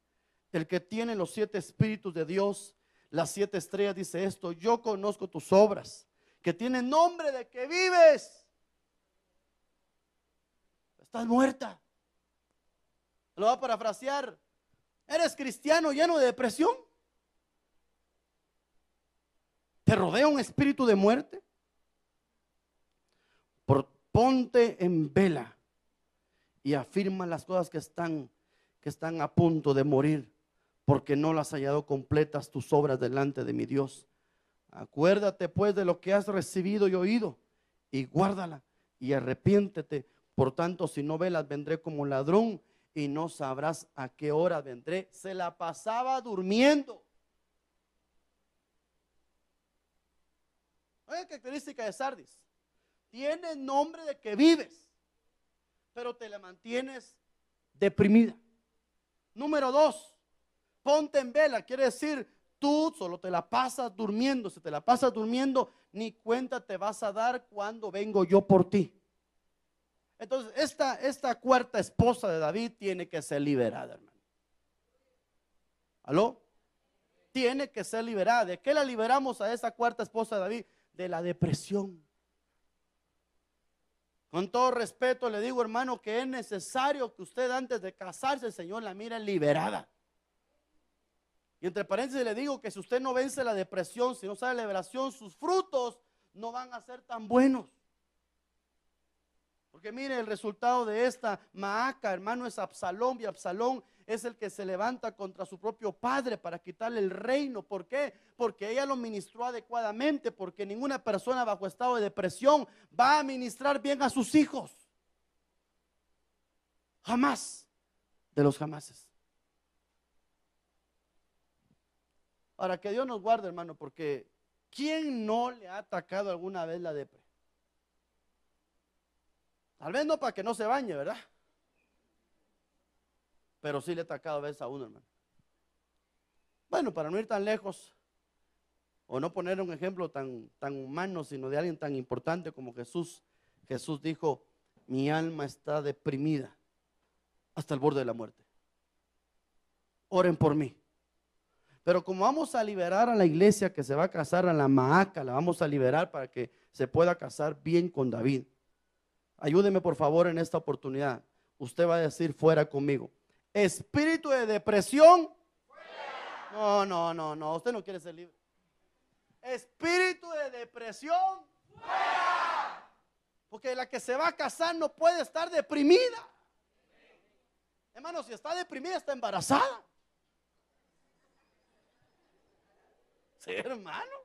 Speaker 1: el que tiene los 7 espíritus de Dios, las 7 estrellas, dice esto: yo conozco tus obras, que tienen nombre de que vives. Estás muerta. Lo va a parafrasear. ¿Eres cristiano lleno de depresión? ¿Te rodea un espíritu de muerte? Ponte en vela y afirma las cosas que están a punto de morir, porque no las has hallado completas tus obras delante de mi Dios. Acuérdate pues de lo que has recibido y oído, y guárdala, y arrepiéntete. Por tanto, si no velas, vendré como ladrón, y no sabrás a qué hora vendré. Se la pasaba durmiendo. Oye, característica de Sardis: tiene nombre de que vives, pero te la mantienes deprimida. Número 2, ponte en vela. Quiere decir, tú solo te la pasas durmiendo. Si te la pasas durmiendo, ni cuenta te vas a dar cuando vengo yo por ti. Entonces esta cuarta esposa de David tiene que ser liberada, hermano. ¿Aló? Tiene que ser liberada. ¿De qué la liberamos a esa cuarta esposa de David? De la depresión. Con todo respeto le digo, hermano, que es necesario que usted antes de casarse, el Señor la mire liberada. Y entre paréntesis le digo que si usted no vence la depresión, si no sale la liberación, sus frutos no van a ser tan buenos. Porque mire, el resultado de esta Maaca, hermano, es Absalón. Y Absalón es el que se levanta contra su propio padre para quitarle el reino. ¿Por qué? Porque ella lo ministró adecuadamente. Porque ninguna persona bajo estado de depresión va a ministrar bien a sus hijos. Jamás de los jamases. Ahora, que Dios nos guarde, hermano, porque ¿quién no le ha atacado alguna vez la depresión? Tal vez no para que no se bañe, ¿verdad? Pero sí le ha atacado a veces a uno, hermano. Bueno, para no ir tan lejos, o no poner un ejemplo tan humano, sino de alguien tan importante como Jesús. Jesús dijo: mi alma está deprimida hasta el borde de la muerte. Oren por mí. Pero como vamos a liberar a la iglesia que se va a casar, a la Maaca, la vamos a liberar para que se pueda casar bien con David. Ayúdeme por favor en esta oportunidad. Usted va a decir fuera conmigo: espíritu de depresión, fuera. No, usted no quiere ser libre. Espíritu de depresión, fuera. Porque la que se va a casar no puede estar deprimida. Hermano, si está deprimida, está embarazada. Sí, hermano.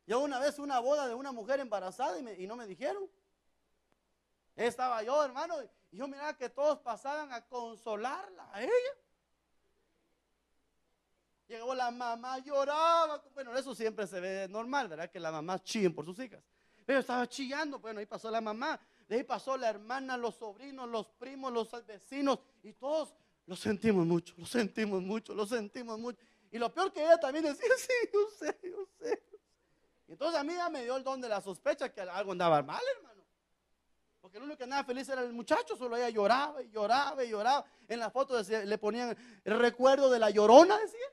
Speaker 1: Yo una vez una boda de una mujer embarazada y no me dijeron. Estaba yo, hermano, y yo miraba que todos pasaban a consolarla a ella. Llegó la mamá, lloraba. Bueno, eso siempre se ve normal, ¿verdad? Que las mamás chillen por sus hijas. Pero estaba chillando. Bueno, ahí pasó la mamá, de ahí pasó la hermana, los sobrinos, los primos, los vecinos, y todos lo sentimos mucho, lo sentimos mucho, lo sentimos mucho. Y lo peor que ella también decía: sí, yo sé. Y entonces a mí ya me dio el don de la sospecha que algo andaba mal, hermano. Porque el único que andaba feliz era el muchacho, solo ella lloraba y lloraba y lloraba. En la foto decía, le ponían el recuerdo de la llorona, decía.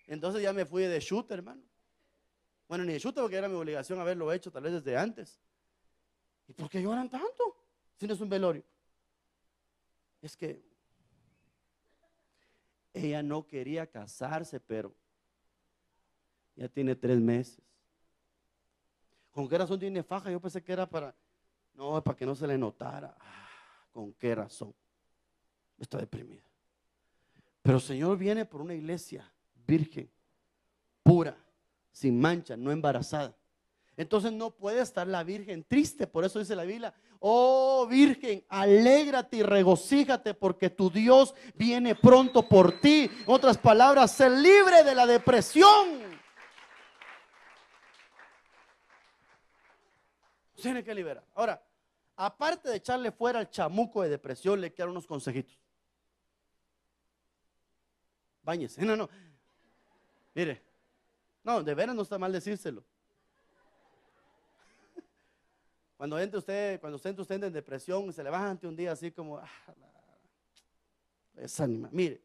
Speaker 1: Entonces ya me fui de shooter, hermano. Bueno, ni de shooter, porque era mi obligación haberlo hecho tal vez desde antes. ¿Y por qué lloran tanto? Si no es un velorio. Es que ella no quería casarse, pero ya tiene 3 meses. ¿Con qué razón tiene faja? Yo pensé que era para que no se le notara. ¿Con qué razón? Está deprimida. Pero el Señor viene por una iglesia virgen, pura, sin mancha, no embarazada. Entonces no puede estar la virgen triste. Por eso dice la Biblia: oh virgen, alégrate y regocíjate, porque tu Dios viene pronto por ti. En otras palabras, sé libre de la depresión. Tiene que liberar. Ahora, aparte de echarle fuera al chamuco de depresión, le quiero unos consejitos. Báñese. No, no. Mire. No, de veras no está mal decírselo. Cuando usted entre en depresión, se levante un día así como, desanima. Mire,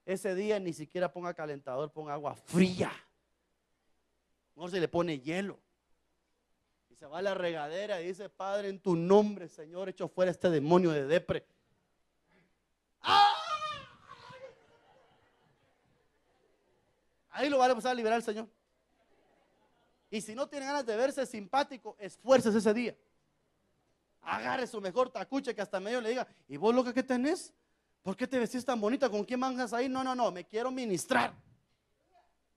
Speaker 1: ese día ni siquiera ponga calentador, ponga agua fría. No se le pone hielo. Y se va a la regadera y dice: Padre, en tu nombre, Señor, echo fuera este demonio de depre. ¡Ah! Ahí lo va a empezar a liberar el Señor. Y si no tiene ganas de verse simpático, esfuércese ese día. Agarre su mejor tacuche, que hasta medio le diga: ¿y vos, loca, qué tenés? ¿Por qué te vestís tan bonita? ¿Con quién mangas ahí? No, no, no, me quiero ministrar.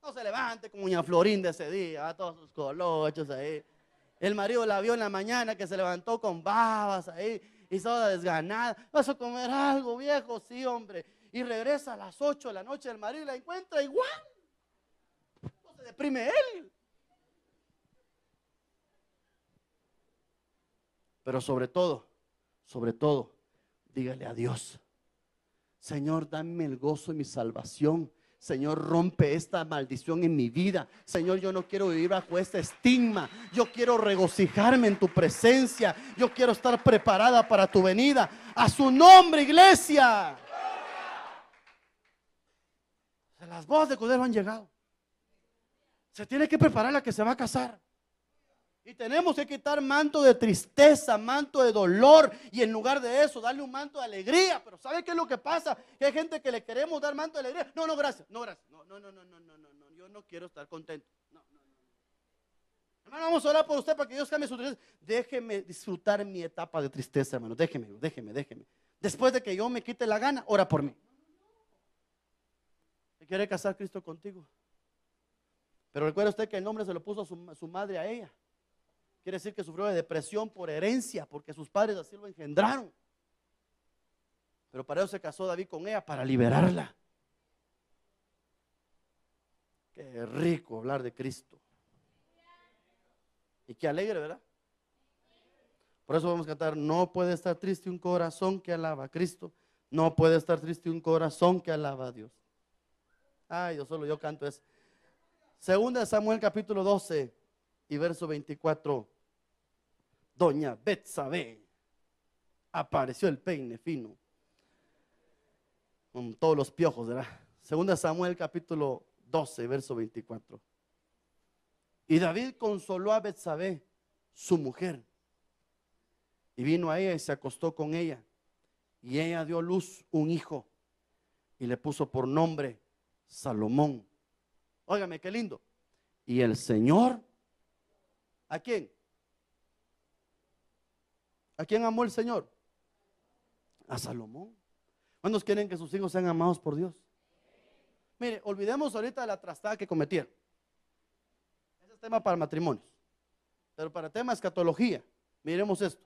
Speaker 1: No se levante con Doña Florinda ese día, todos sus colochos ahí. El marido la vio en la mañana que se levantó con babas ahí y toda desganada. ¿Vas a comer algo, viejo? Sí, hombre. Y regresa a las 8 de la noche, el marido la encuentra igual. No se deprime él. Pero sobre todo, dígale a Dios: Señor, dame el gozo de mi salvación. Señor, rompe esta maldición en mi vida. Señor, yo no quiero vivir bajo este estigma. Yo quiero regocijarme en tu presencia. Yo quiero estar preparada para tu venida. A su nombre, iglesia. Las bodas de Cordero han llegado. Se tiene que preparar la que se va a casar. Y tenemos que quitar manto de tristeza, manto de dolor, y en lugar de eso darle un manto de alegría. Pero ¿sabe qué es lo que pasa? Que hay gente que le queremos dar manto de alegría. No, no, gracias, no, gracias. No, yo no quiero estar contento. No. Hermano, vamos a orar por usted para que Dios cambie su tristeza. Déjeme disfrutar mi etapa de tristeza, hermano. Déjeme. Después de que yo me quite la gana, ora por mí. ¿Se quiere casar Cristo contigo? Pero recuerda usted que el nombre se lo puso a su madre, a ella. Quiere decir que sufrió de depresión por herencia, porque sus padres así lo engendraron. Pero para eso se casó David con ella, para liberarla. Qué rico hablar de Cristo. Y qué alegre, ¿verdad? Por eso vamos a cantar: no puede estar triste un corazón que alaba a Cristo. No puede estar triste un corazón que alaba a Dios. Ay, yo canto eso. Segunda de Samuel, capítulo 12 y verso 24. Doña Betsabé, apareció el peine fino con todos los piojos, ¿verdad? Segunda de Samuel, capítulo 12, verso 24. Y David consoló a Betsabé, su mujer, y vino a ella y se acostó con ella, y ella dio a luz un hijo y le puso por nombre Salomón. Óigame, qué lindo. Y el Señor, ¿a quién? ¿A quién amó el Señor? A Salomón. ¿Cuántos quieren que sus hijos sean amados por Dios? Mire, olvidemos ahorita de la trastada que cometieron. Ese es tema para matrimonios. Pero para tema de escatología, miremos esto.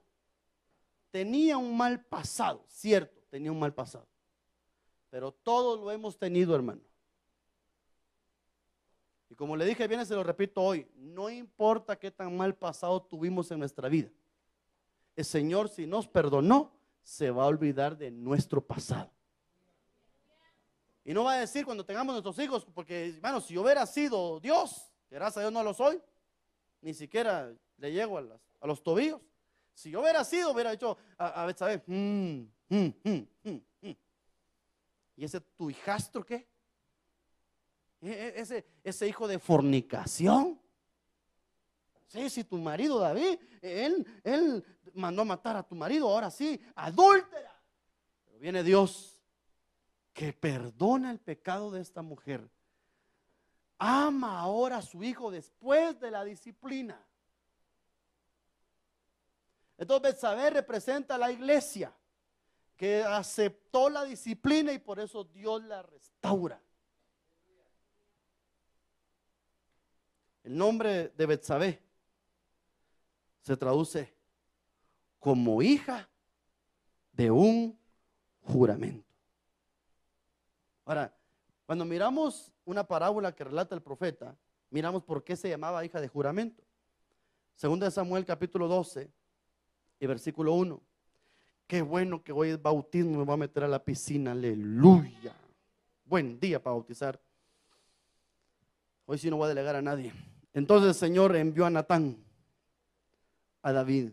Speaker 1: Tenía un mal pasado, cierto, tenía un mal pasado. Pero todos lo hemos tenido, hermano. Y como le dije bien, se lo repito hoy: no importa qué tan mal pasado tuvimos en nuestra vida, el Señor, si nos perdonó, se va a olvidar de nuestro pasado. Y no va a decir cuando tengamos nuestros hijos, porque hermano, si yo hubiera sido Dios, que gracias a Dios no lo soy, ni siquiera le llego a los tobillos. Si yo hubiera sido, hubiera dicho a Betsabé, ¿y ese tu hijastro qué? Ese hijo de fornicación. Sí, si tu marido David, él mandó a matar a tu marido, ahora sí, adúltera. Pero viene Dios que perdona el pecado de esta mujer. Ama ahora a su hijo después de la disciplina. Entonces Betsabé representa a la iglesia que aceptó la disciplina y por eso Dios la restaura. El nombre de Betsabé se traduce como hija de un juramento. Ahora, cuando miramos una parábola que relata el profeta, miramos por qué se llamaba hija de juramento. Segunda de Samuel capítulo 12 y versículo 1. Qué bueno que hoy es bautismo, me voy a meter a la piscina, aleluya. Buen día para bautizar. Hoy sí no voy a delegar a nadie. Entonces el Señor envió a Natán a David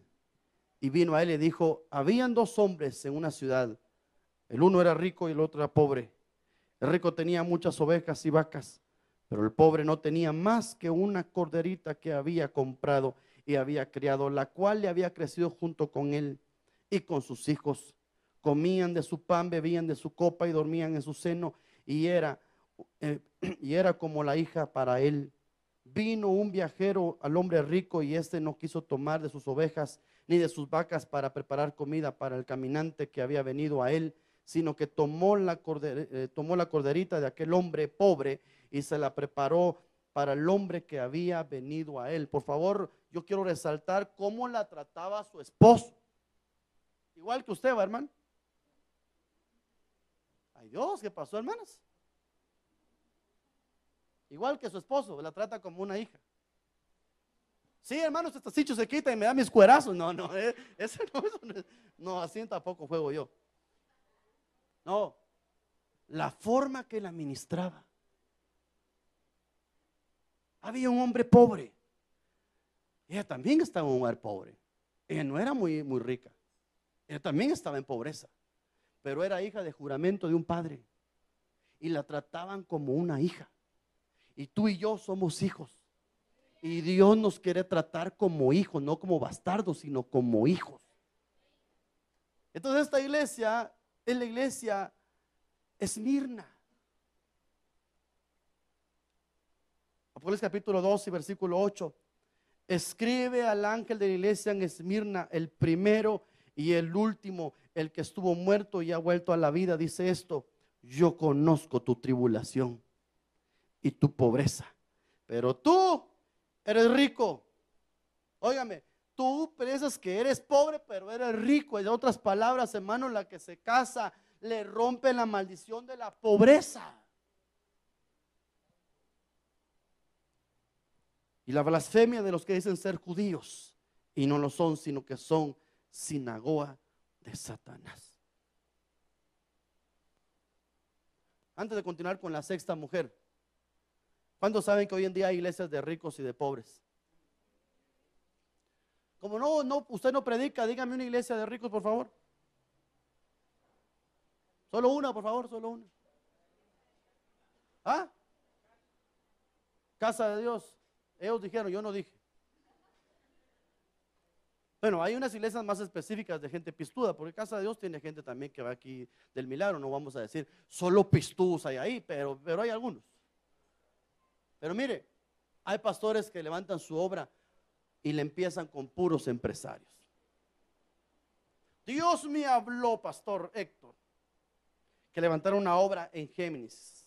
Speaker 1: y vino a él y dijo: habían dos hombres en una ciudad, el uno era rico y el otro era pobre. El rico tenía muchas ovejas y vacas, pero el pobre no tenía más que una corderita que había comprado y había criado, la cual le había crecido junto con él y con sus hijos. Comían de su pan, bebían de su copa y dormían en su seno, y era, y era como la hija para él. Vino un viajero al hombre rico y éste no quiso tomar de sus ovejas ni de sus vacas para preparar comida para el caminante que había venido a él, sino que tomó la corderita de aquel hombre pobre y se la preparó para el hombre que había venido a él. Por favor, yo quiero resaltar cómo la trataba su esposo. Igual que usted, ¿va, hermano? Ay Dios, ¿qué pasó, hermanas? Igual que su esposo, la trata como una hija. Sí, hermanos, este sitio se quita y me da mis cuerazos. No, no, ese no, eso no, no, así tampoco juego yo. No, la forma que la ministraba. Había un hombre pobre. Ella también estaba en un hogar pobre. Ella no era muy rica. Ella también estaba en pobreza. Pero era hija de juramento de un padre. Y la trataban como una hija. Y tú y yo somos hijos. Y Dios nos quiere tratar como hijos, no como bastardos, sino como hijos. Entonces esta iglesia es la iglesia Esmirna. Apocalipsis capítulo 2 y versículo 8. Escribe al ángel de la iglesia en Esmirna, el primero y el último, el que estuvo muerto y ha vuelto a la vida. Dice esto: yo conozco tu tribulación y tu pobreza, pero tú eres rico. Óigame, tú piensas que eres pobre, pero eres rico. En otras palabras, hermano, la que se casa le rompe la maldición de la pobreza. Y la blasfemia de los que dicen ser judíos y no lo son, sino que son sinagoga de Satanás. Antes de continuar con la sexta mujer, ¿cuántos saben que hoy en día hay iglesias de ricos y de pobres? Como no, usted no predica, dígame una iglesia de ricos, por favor. Solo una, por favor, solo una. ¿Ah? Casa de Dios. Ellos dijeron, yo no dije. Bueno, hay unas iglesias más específicas de gente pistuda, porque Casa de Dios tiene gente también que va aquí del milagro. No vamos a decir solo pistudos hay ahí, pero hay algunos. Pero mire, hay pastores que levantan su obra y le empiezan con puros empresarios. Dios me habló, pastor Héctor, que levantaron una obra en Géminis,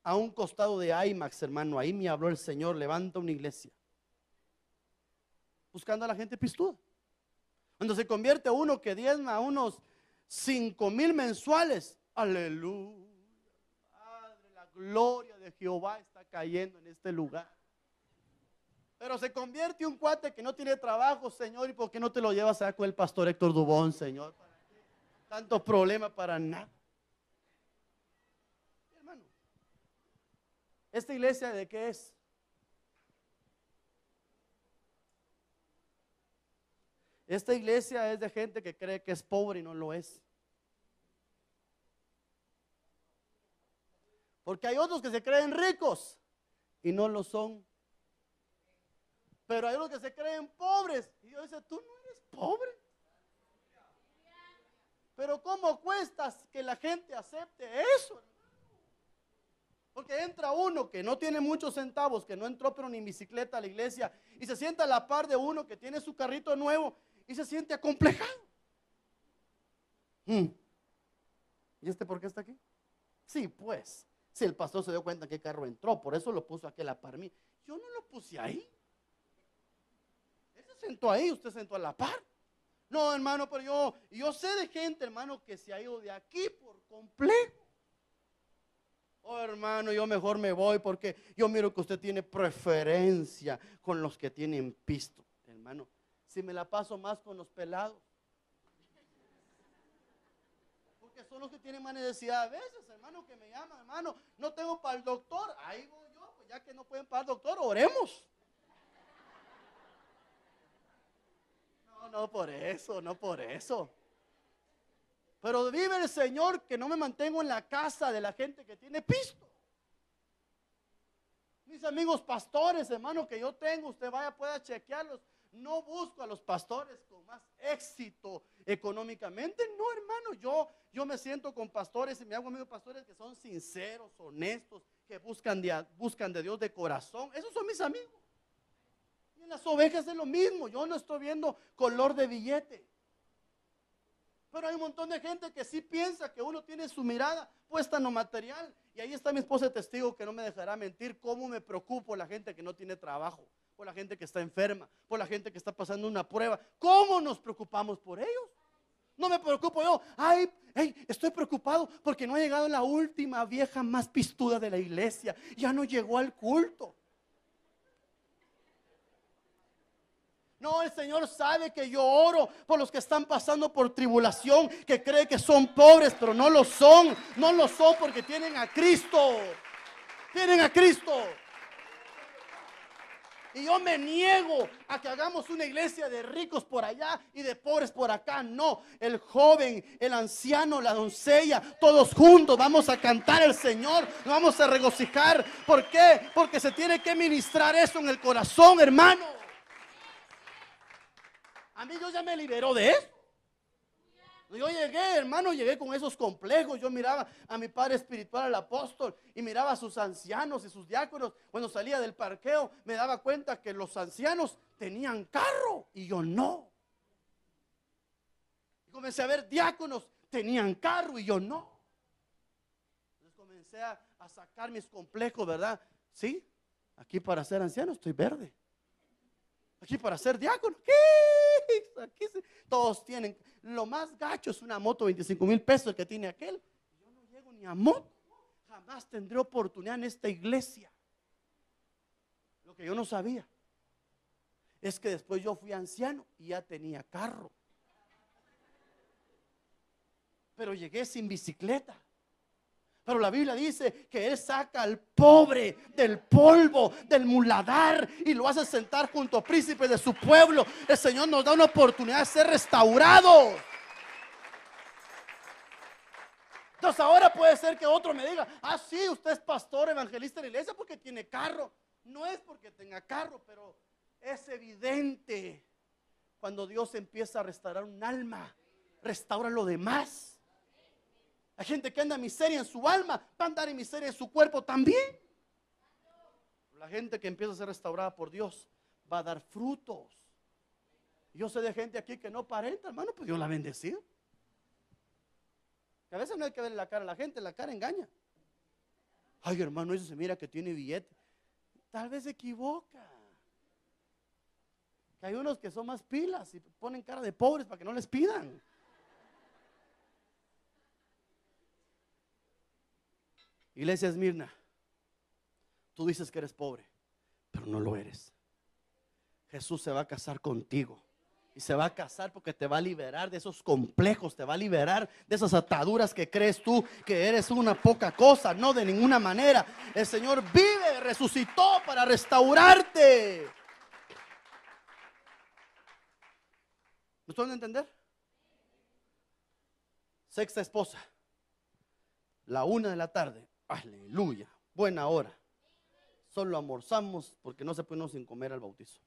Speaker 1: a un costado de IMAX, hermano. Ahí me habló el Señor: levanta una iglesia, buscando a la gente pistuda. Cuando se convierte uno que diezma a unos 5,000 mensuales, aleluya, Padre, la gloria de Jehová está cayendo en este lugar. Pero se convierte un cuate que no tiene trabajo, Señor, ¿y por qué no te lo llevas allá con el pastor Héctor Dubón, Señor? ¿Para qué tanto problema para nada? Hermano, ¿esta iglesia de qué es? Esta iglesia es de gente que cree que es pobre y no lo es. Porque hay otros que se creen ricos y no lo son. Pero hay otros que se creen pobres y Dios dice: tú no eres pobre. Pero ¿cómo cuesta que la gente acepte eso? Porque entra uno que no tiene muchos centavos, que no entró pero ni en bicicleta a la iglesia, y se sienta a la par de uno que tiene su carrito nuevo y se siente acomplejado. ¿Y este por qué está aquí? Sí, pues, si el pastor se dio cuenta que carro entró, por eso lo puso aquí a la par mí. Yo no lo puse ahí. Él se sentó ahí, usted sentó a la par. No, hermano, pero yo sé de gente, hermano, que se ha ido de aquí por completo. Oh, hermano, yo mejor me voy porque yo miro que usted tiene preferencia con los que tienen pisto. Hermano, si me la paso más con los pelados, porque son los que tienen más necesidad a veces, hermano, que me llaman, hermano, no tengo para el doctor. Ahí voy yo, pues ya que no pueden pagar el doctor, oremos. No por eso, no por eso. Pero vive el Señor que no me mantengo en la casa de la gente que tiene pisto. Mis amigos pastores, hermano, que yo tengo, usted vaya, pueda chequearlos. No busco a los pastores con más éxito económicamente. No, hermano, yo me siento con pastores y me hago amigos pastores que son sinceros, honestos, que buscan de Dios de corazón. Esos son mis amigos. Y en las ovejas es lo mismo. Yo no estoy viendo color de billete. Pero hay un montón de gente que sí piensa que uno tiene su mirada puesta en lo material. Y ahí está mi esposa de testigo que no me dejará mentir cómo me preocupo la gente que no tiene trabajo, por la gente que está enferma, por la gente que está pasando una prueba. ¿Cómo nos preocupamos por ellos? No me preocupo yo. Ay, estoy preocupado porque no ha llegado la última vieja más pistuda de la iglesia. Ya no llegó al culto. No, el Señor sabe que yo oro por los que están pasando por tribulación, que creen que son pobres, pero no lo son. No lo son porque tienen a Cristo. Tienen a Cristo. Y yo me niego a que hagamos una iglesia de ricos por allá y de pobres por acá. No, el joven, el anciano, la doncella, todos juntos vamos a cantar al Señor, nos vamos a regocijar. ¿Por qué? Porque se tiene que ministrar eso en el corazón, hermano. A mí Dios ya me liberó de eso. Yo llegué, hermano, llegué con esos complejos. Yo miraba a mi padre espiritual, al apóstol, y miraba a sus ancianos y sus diáconos. Cuando salía del parqueo, me daba cuenta que los ancianos tenían carro y yo no. Y comencé a ver diáconos, tenían carro y yo no. Entonces comencé a sacar mis complejos, ¿verdad? Sí, aquí para ser anciano estoy verde. Aquí para ser diácono, ¿qué? Aquí todos tienen. Lo más gacho es una moto, 25,000 pesos el que tiene aquel. Yo no llego ni a moto. Jamás tendré oportunidad en esta iglesia. Lo que yo no sabía es que después yo fui anciano y ya tenía carro. Pero llegué sin bicicleta. Pero la Biblia dice que Él saca al pobre del polvo, del muladar, y lo hace sentar junto a príncipes de su pueblo. El Señor nos da una oportunidad de ser restaurados. Entonces ahora puede ser que otro me diga: ah, sí, usted es pastor, evangelista de la iglesia porque tiene carro. No es porque tenga carro, pero es evidente cuando Dios empieza a restaurar un alma, restaura lo demás. Hay gente que anda en miseria en su alma, va a andar en miseria en su cuerpo también. La gente que empieza a ser restaurada por Dios va a dar frutos. Yo sé de gente aquí que no aparenta, hermano, pues Dios la bendiga. Que a veces no hay que ver la cara a la gente, la cara engaña. Ay, hermano, eso se mira que tiene billete. Tal vez se equivoca. Que hay unos que son más pilas y ponen cara de pobres para que no les pidan. Iglesia Esmirna, tú dices que eres pobre, pero no lo eres. Jesús se va a casar contigo. Y se va a casar porque te va a liberar de esos complejos, te va a liberar de esas ataduras que crees tú que eres una poca cosa. No, de ninguna manera. El Señor vive, resucitó para restaurarte. ¿Me estoy dando a entender? Sexta esposa, 1:00 p.m. Aleluya, buena hora. Solo almorzamos porque no se puede uno sin comer al bautizo.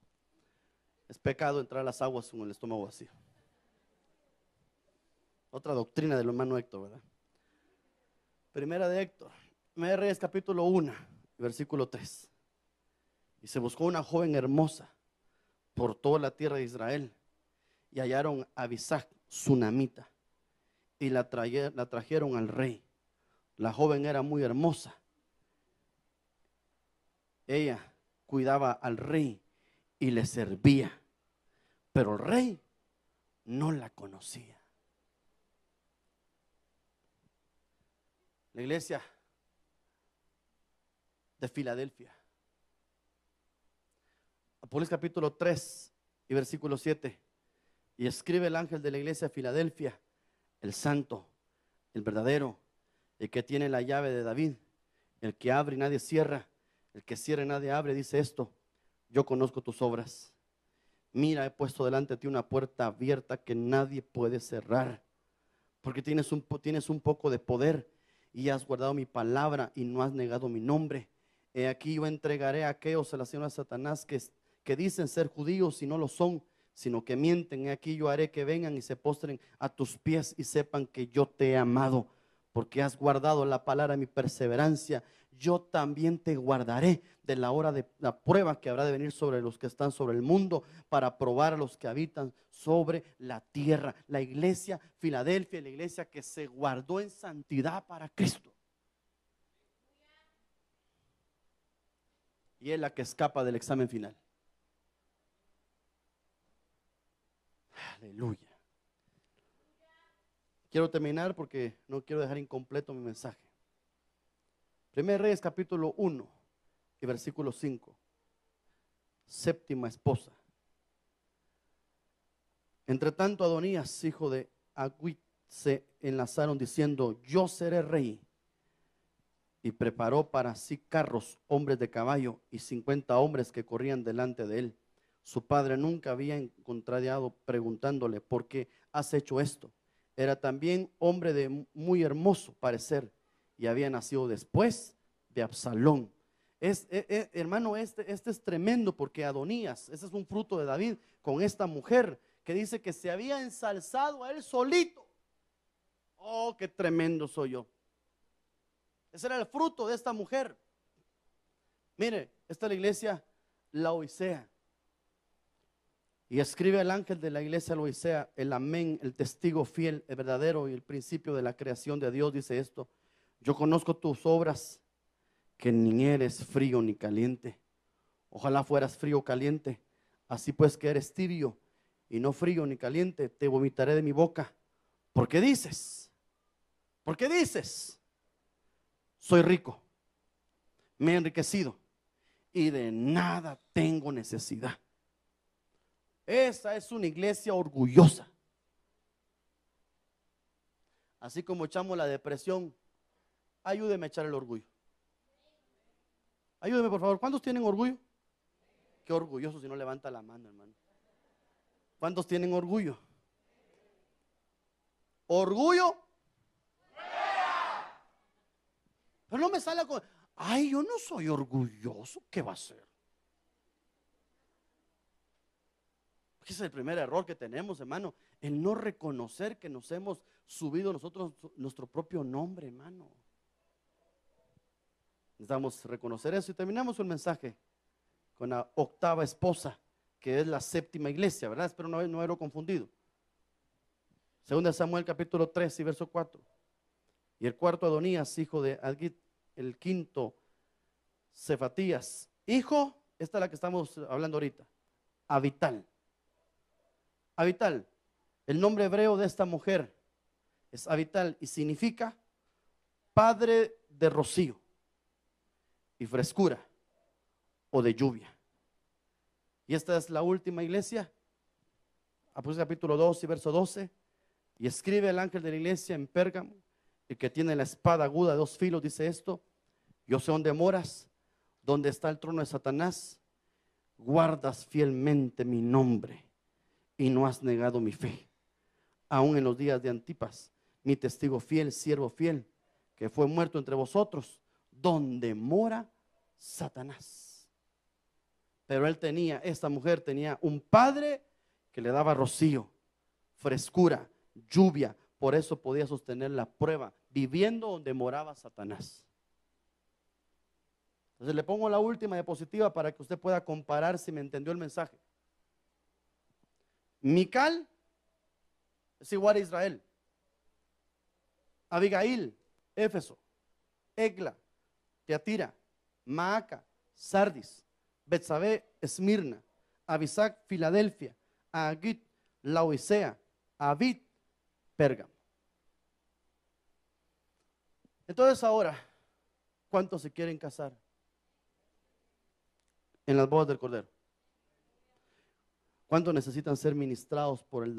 Speaker 1: Es pecado entrar a las aguas con el estómago vacío. Otra doctrina del hermano Héctor, ¿verdad? Primera de Héctor, Primera de Reyes capítulo 1, versículo 3. Y se buscó una joven hermosa por toda la tierra de Israel, y hallaron a Abisag, sunamita, y la trajeron al rey. La joven era muy hermosa. Ella cuidaba al rey y le servía, pero el rey no la conocía. La iglesia de Filadelfia. Apocalipsis capítulo 3 y versículo 7. Y escribe el ángel de la iglesia de Filadelfia, el santo, el verdadero, el que tiene la llave de David, el que abre y nadie cierra, el que cierra y nadie abre, dice esto: yo conozco tus obras. Mira, he puesto delante de ti una puerta abierta que nadie puede cerrar, porque tienes un poco de poder y has guardado mi palabra y no has negado mi nombre. He aquí yo entregaré a aquellos a la señora Satanás que dicen ser judíos y no lo son, sino que mienten. He aquí yo haré que vengan y se postren a tus pies y sepan que yo te he amado, porque has guardado la palabra de mi perseverancia. Yo también te guardaré de la hora de la prueba que habrá de venir sobre los que están sobre el mundo, para probar a los que habitan sobre la tierra. La iglesia Filadelfia, la iglesia que se guardó en santidad para Cristo, y es la que escapa del examen final. Aleluya. Quiero terminar porque no quiero dejar incompleto mi mensaje. 1 Reyes capítulo 1 y versículo 5. Séptima esposa. Entre tanto, Adonías, hijo de Agüit, se enlazaron diciendo: yo seré rey. Y preparó para sí carros, hombres de caballo y 50 hombres que corrían delante de él. Su padre nunca había contrariado, preguntándole: ¿por qué has hecho esto? Era también hombre de muy hermoso parecer y había nacido después de Absalón. Hermano, este es tremendo, porque Adonías, ese es un fruto de David, con esta mujer que dice que se había ensalzado a él solito. Oh, qué tremendo soy yo. Ese era el fruto de esta mujer. Mire, esta es la iglesia Laodicea. Y escribe el ángel de la iglesia Laodicea, el amén, el testigo fiel, el verdadero y el principio de la creación de Dios, dice esto: yo conozco tus obras, que ni eres frío ni caliente. Ojalá fueras frío o caliente. Así pues que eres tibio y no frío ni caliente, te vomitaré de mi boca. ¿Por qué dices? ¿Por qué dices? Soy rico, me he enriquecido y de nada tengo necesidad. Esa es una iglesia orgullosa. Así como echamos la depresión, ayúdeme a echar el orgullo. Ayúdeme, por favor. ¿Cuántos tienen orgullo? Qué orgulloso si no levanta la mano, hermano. ¿Cuántos tienen orgullo? Orgullo. Pero no me sale con: ay, yo no soy orgulloso. ¿Qué va a ser? Ese es el primer error que tenemos, hermano, el no reconocer que nos hemos subido nosotros nuestro propio nombre, hermano. Necesitamos reconocer eso. Y terminamos el mensaje con la octava esposa, que es la séptima iglesia, ¿verdad? Espero no haberlo confundido. Segunda de Samuel capítulo 3 y verso 4. Y el cuarto, Adonías, hijo de Agit. El quinto, Cefatías, hijo, esta es la que estamos hablando ahorita, Abital. Abital, el nombre hebreo de esta mujer es Abital y significa padre de rocío y frescura o de lluvia. Y esta es la última iglesia, Apocalipsis capítulo 2 y verso 12. Y escribe el ángel de la iglesia en Pérgamo, el que tiene la espada aguda de 2 filos, dice esto: yo sé dónde moras, donde está el trono de Satanás. Guardas fielmente mi nombre y no has negado mi fe, aún en los días de Antipas, mi testigo fiel, siervo fiel, que fue muerto entre vosotros, donde mora Satanás. Pero esta mujer tenía un padre que le daba rocío, frescura, lluvia. Por eso podía sostener la prueba, viviendo donde moraba Satanás. Entonces le pongo la última diapositiva para que usted pueda comparar si me entendió el mensaje. Mical es igual a Israel. Abigail, Éfeso. Egla, Teatira. Maaca, Sardis. Betsabé, Esmirna. Abisac, Filadelfia. Agit, Laodicea. Abid, Pérgamo. Entonces ahora, ¿cuántos se quieren casar? en las bodas del Cordero? ¿Cuántos necesitan ser ministrados por el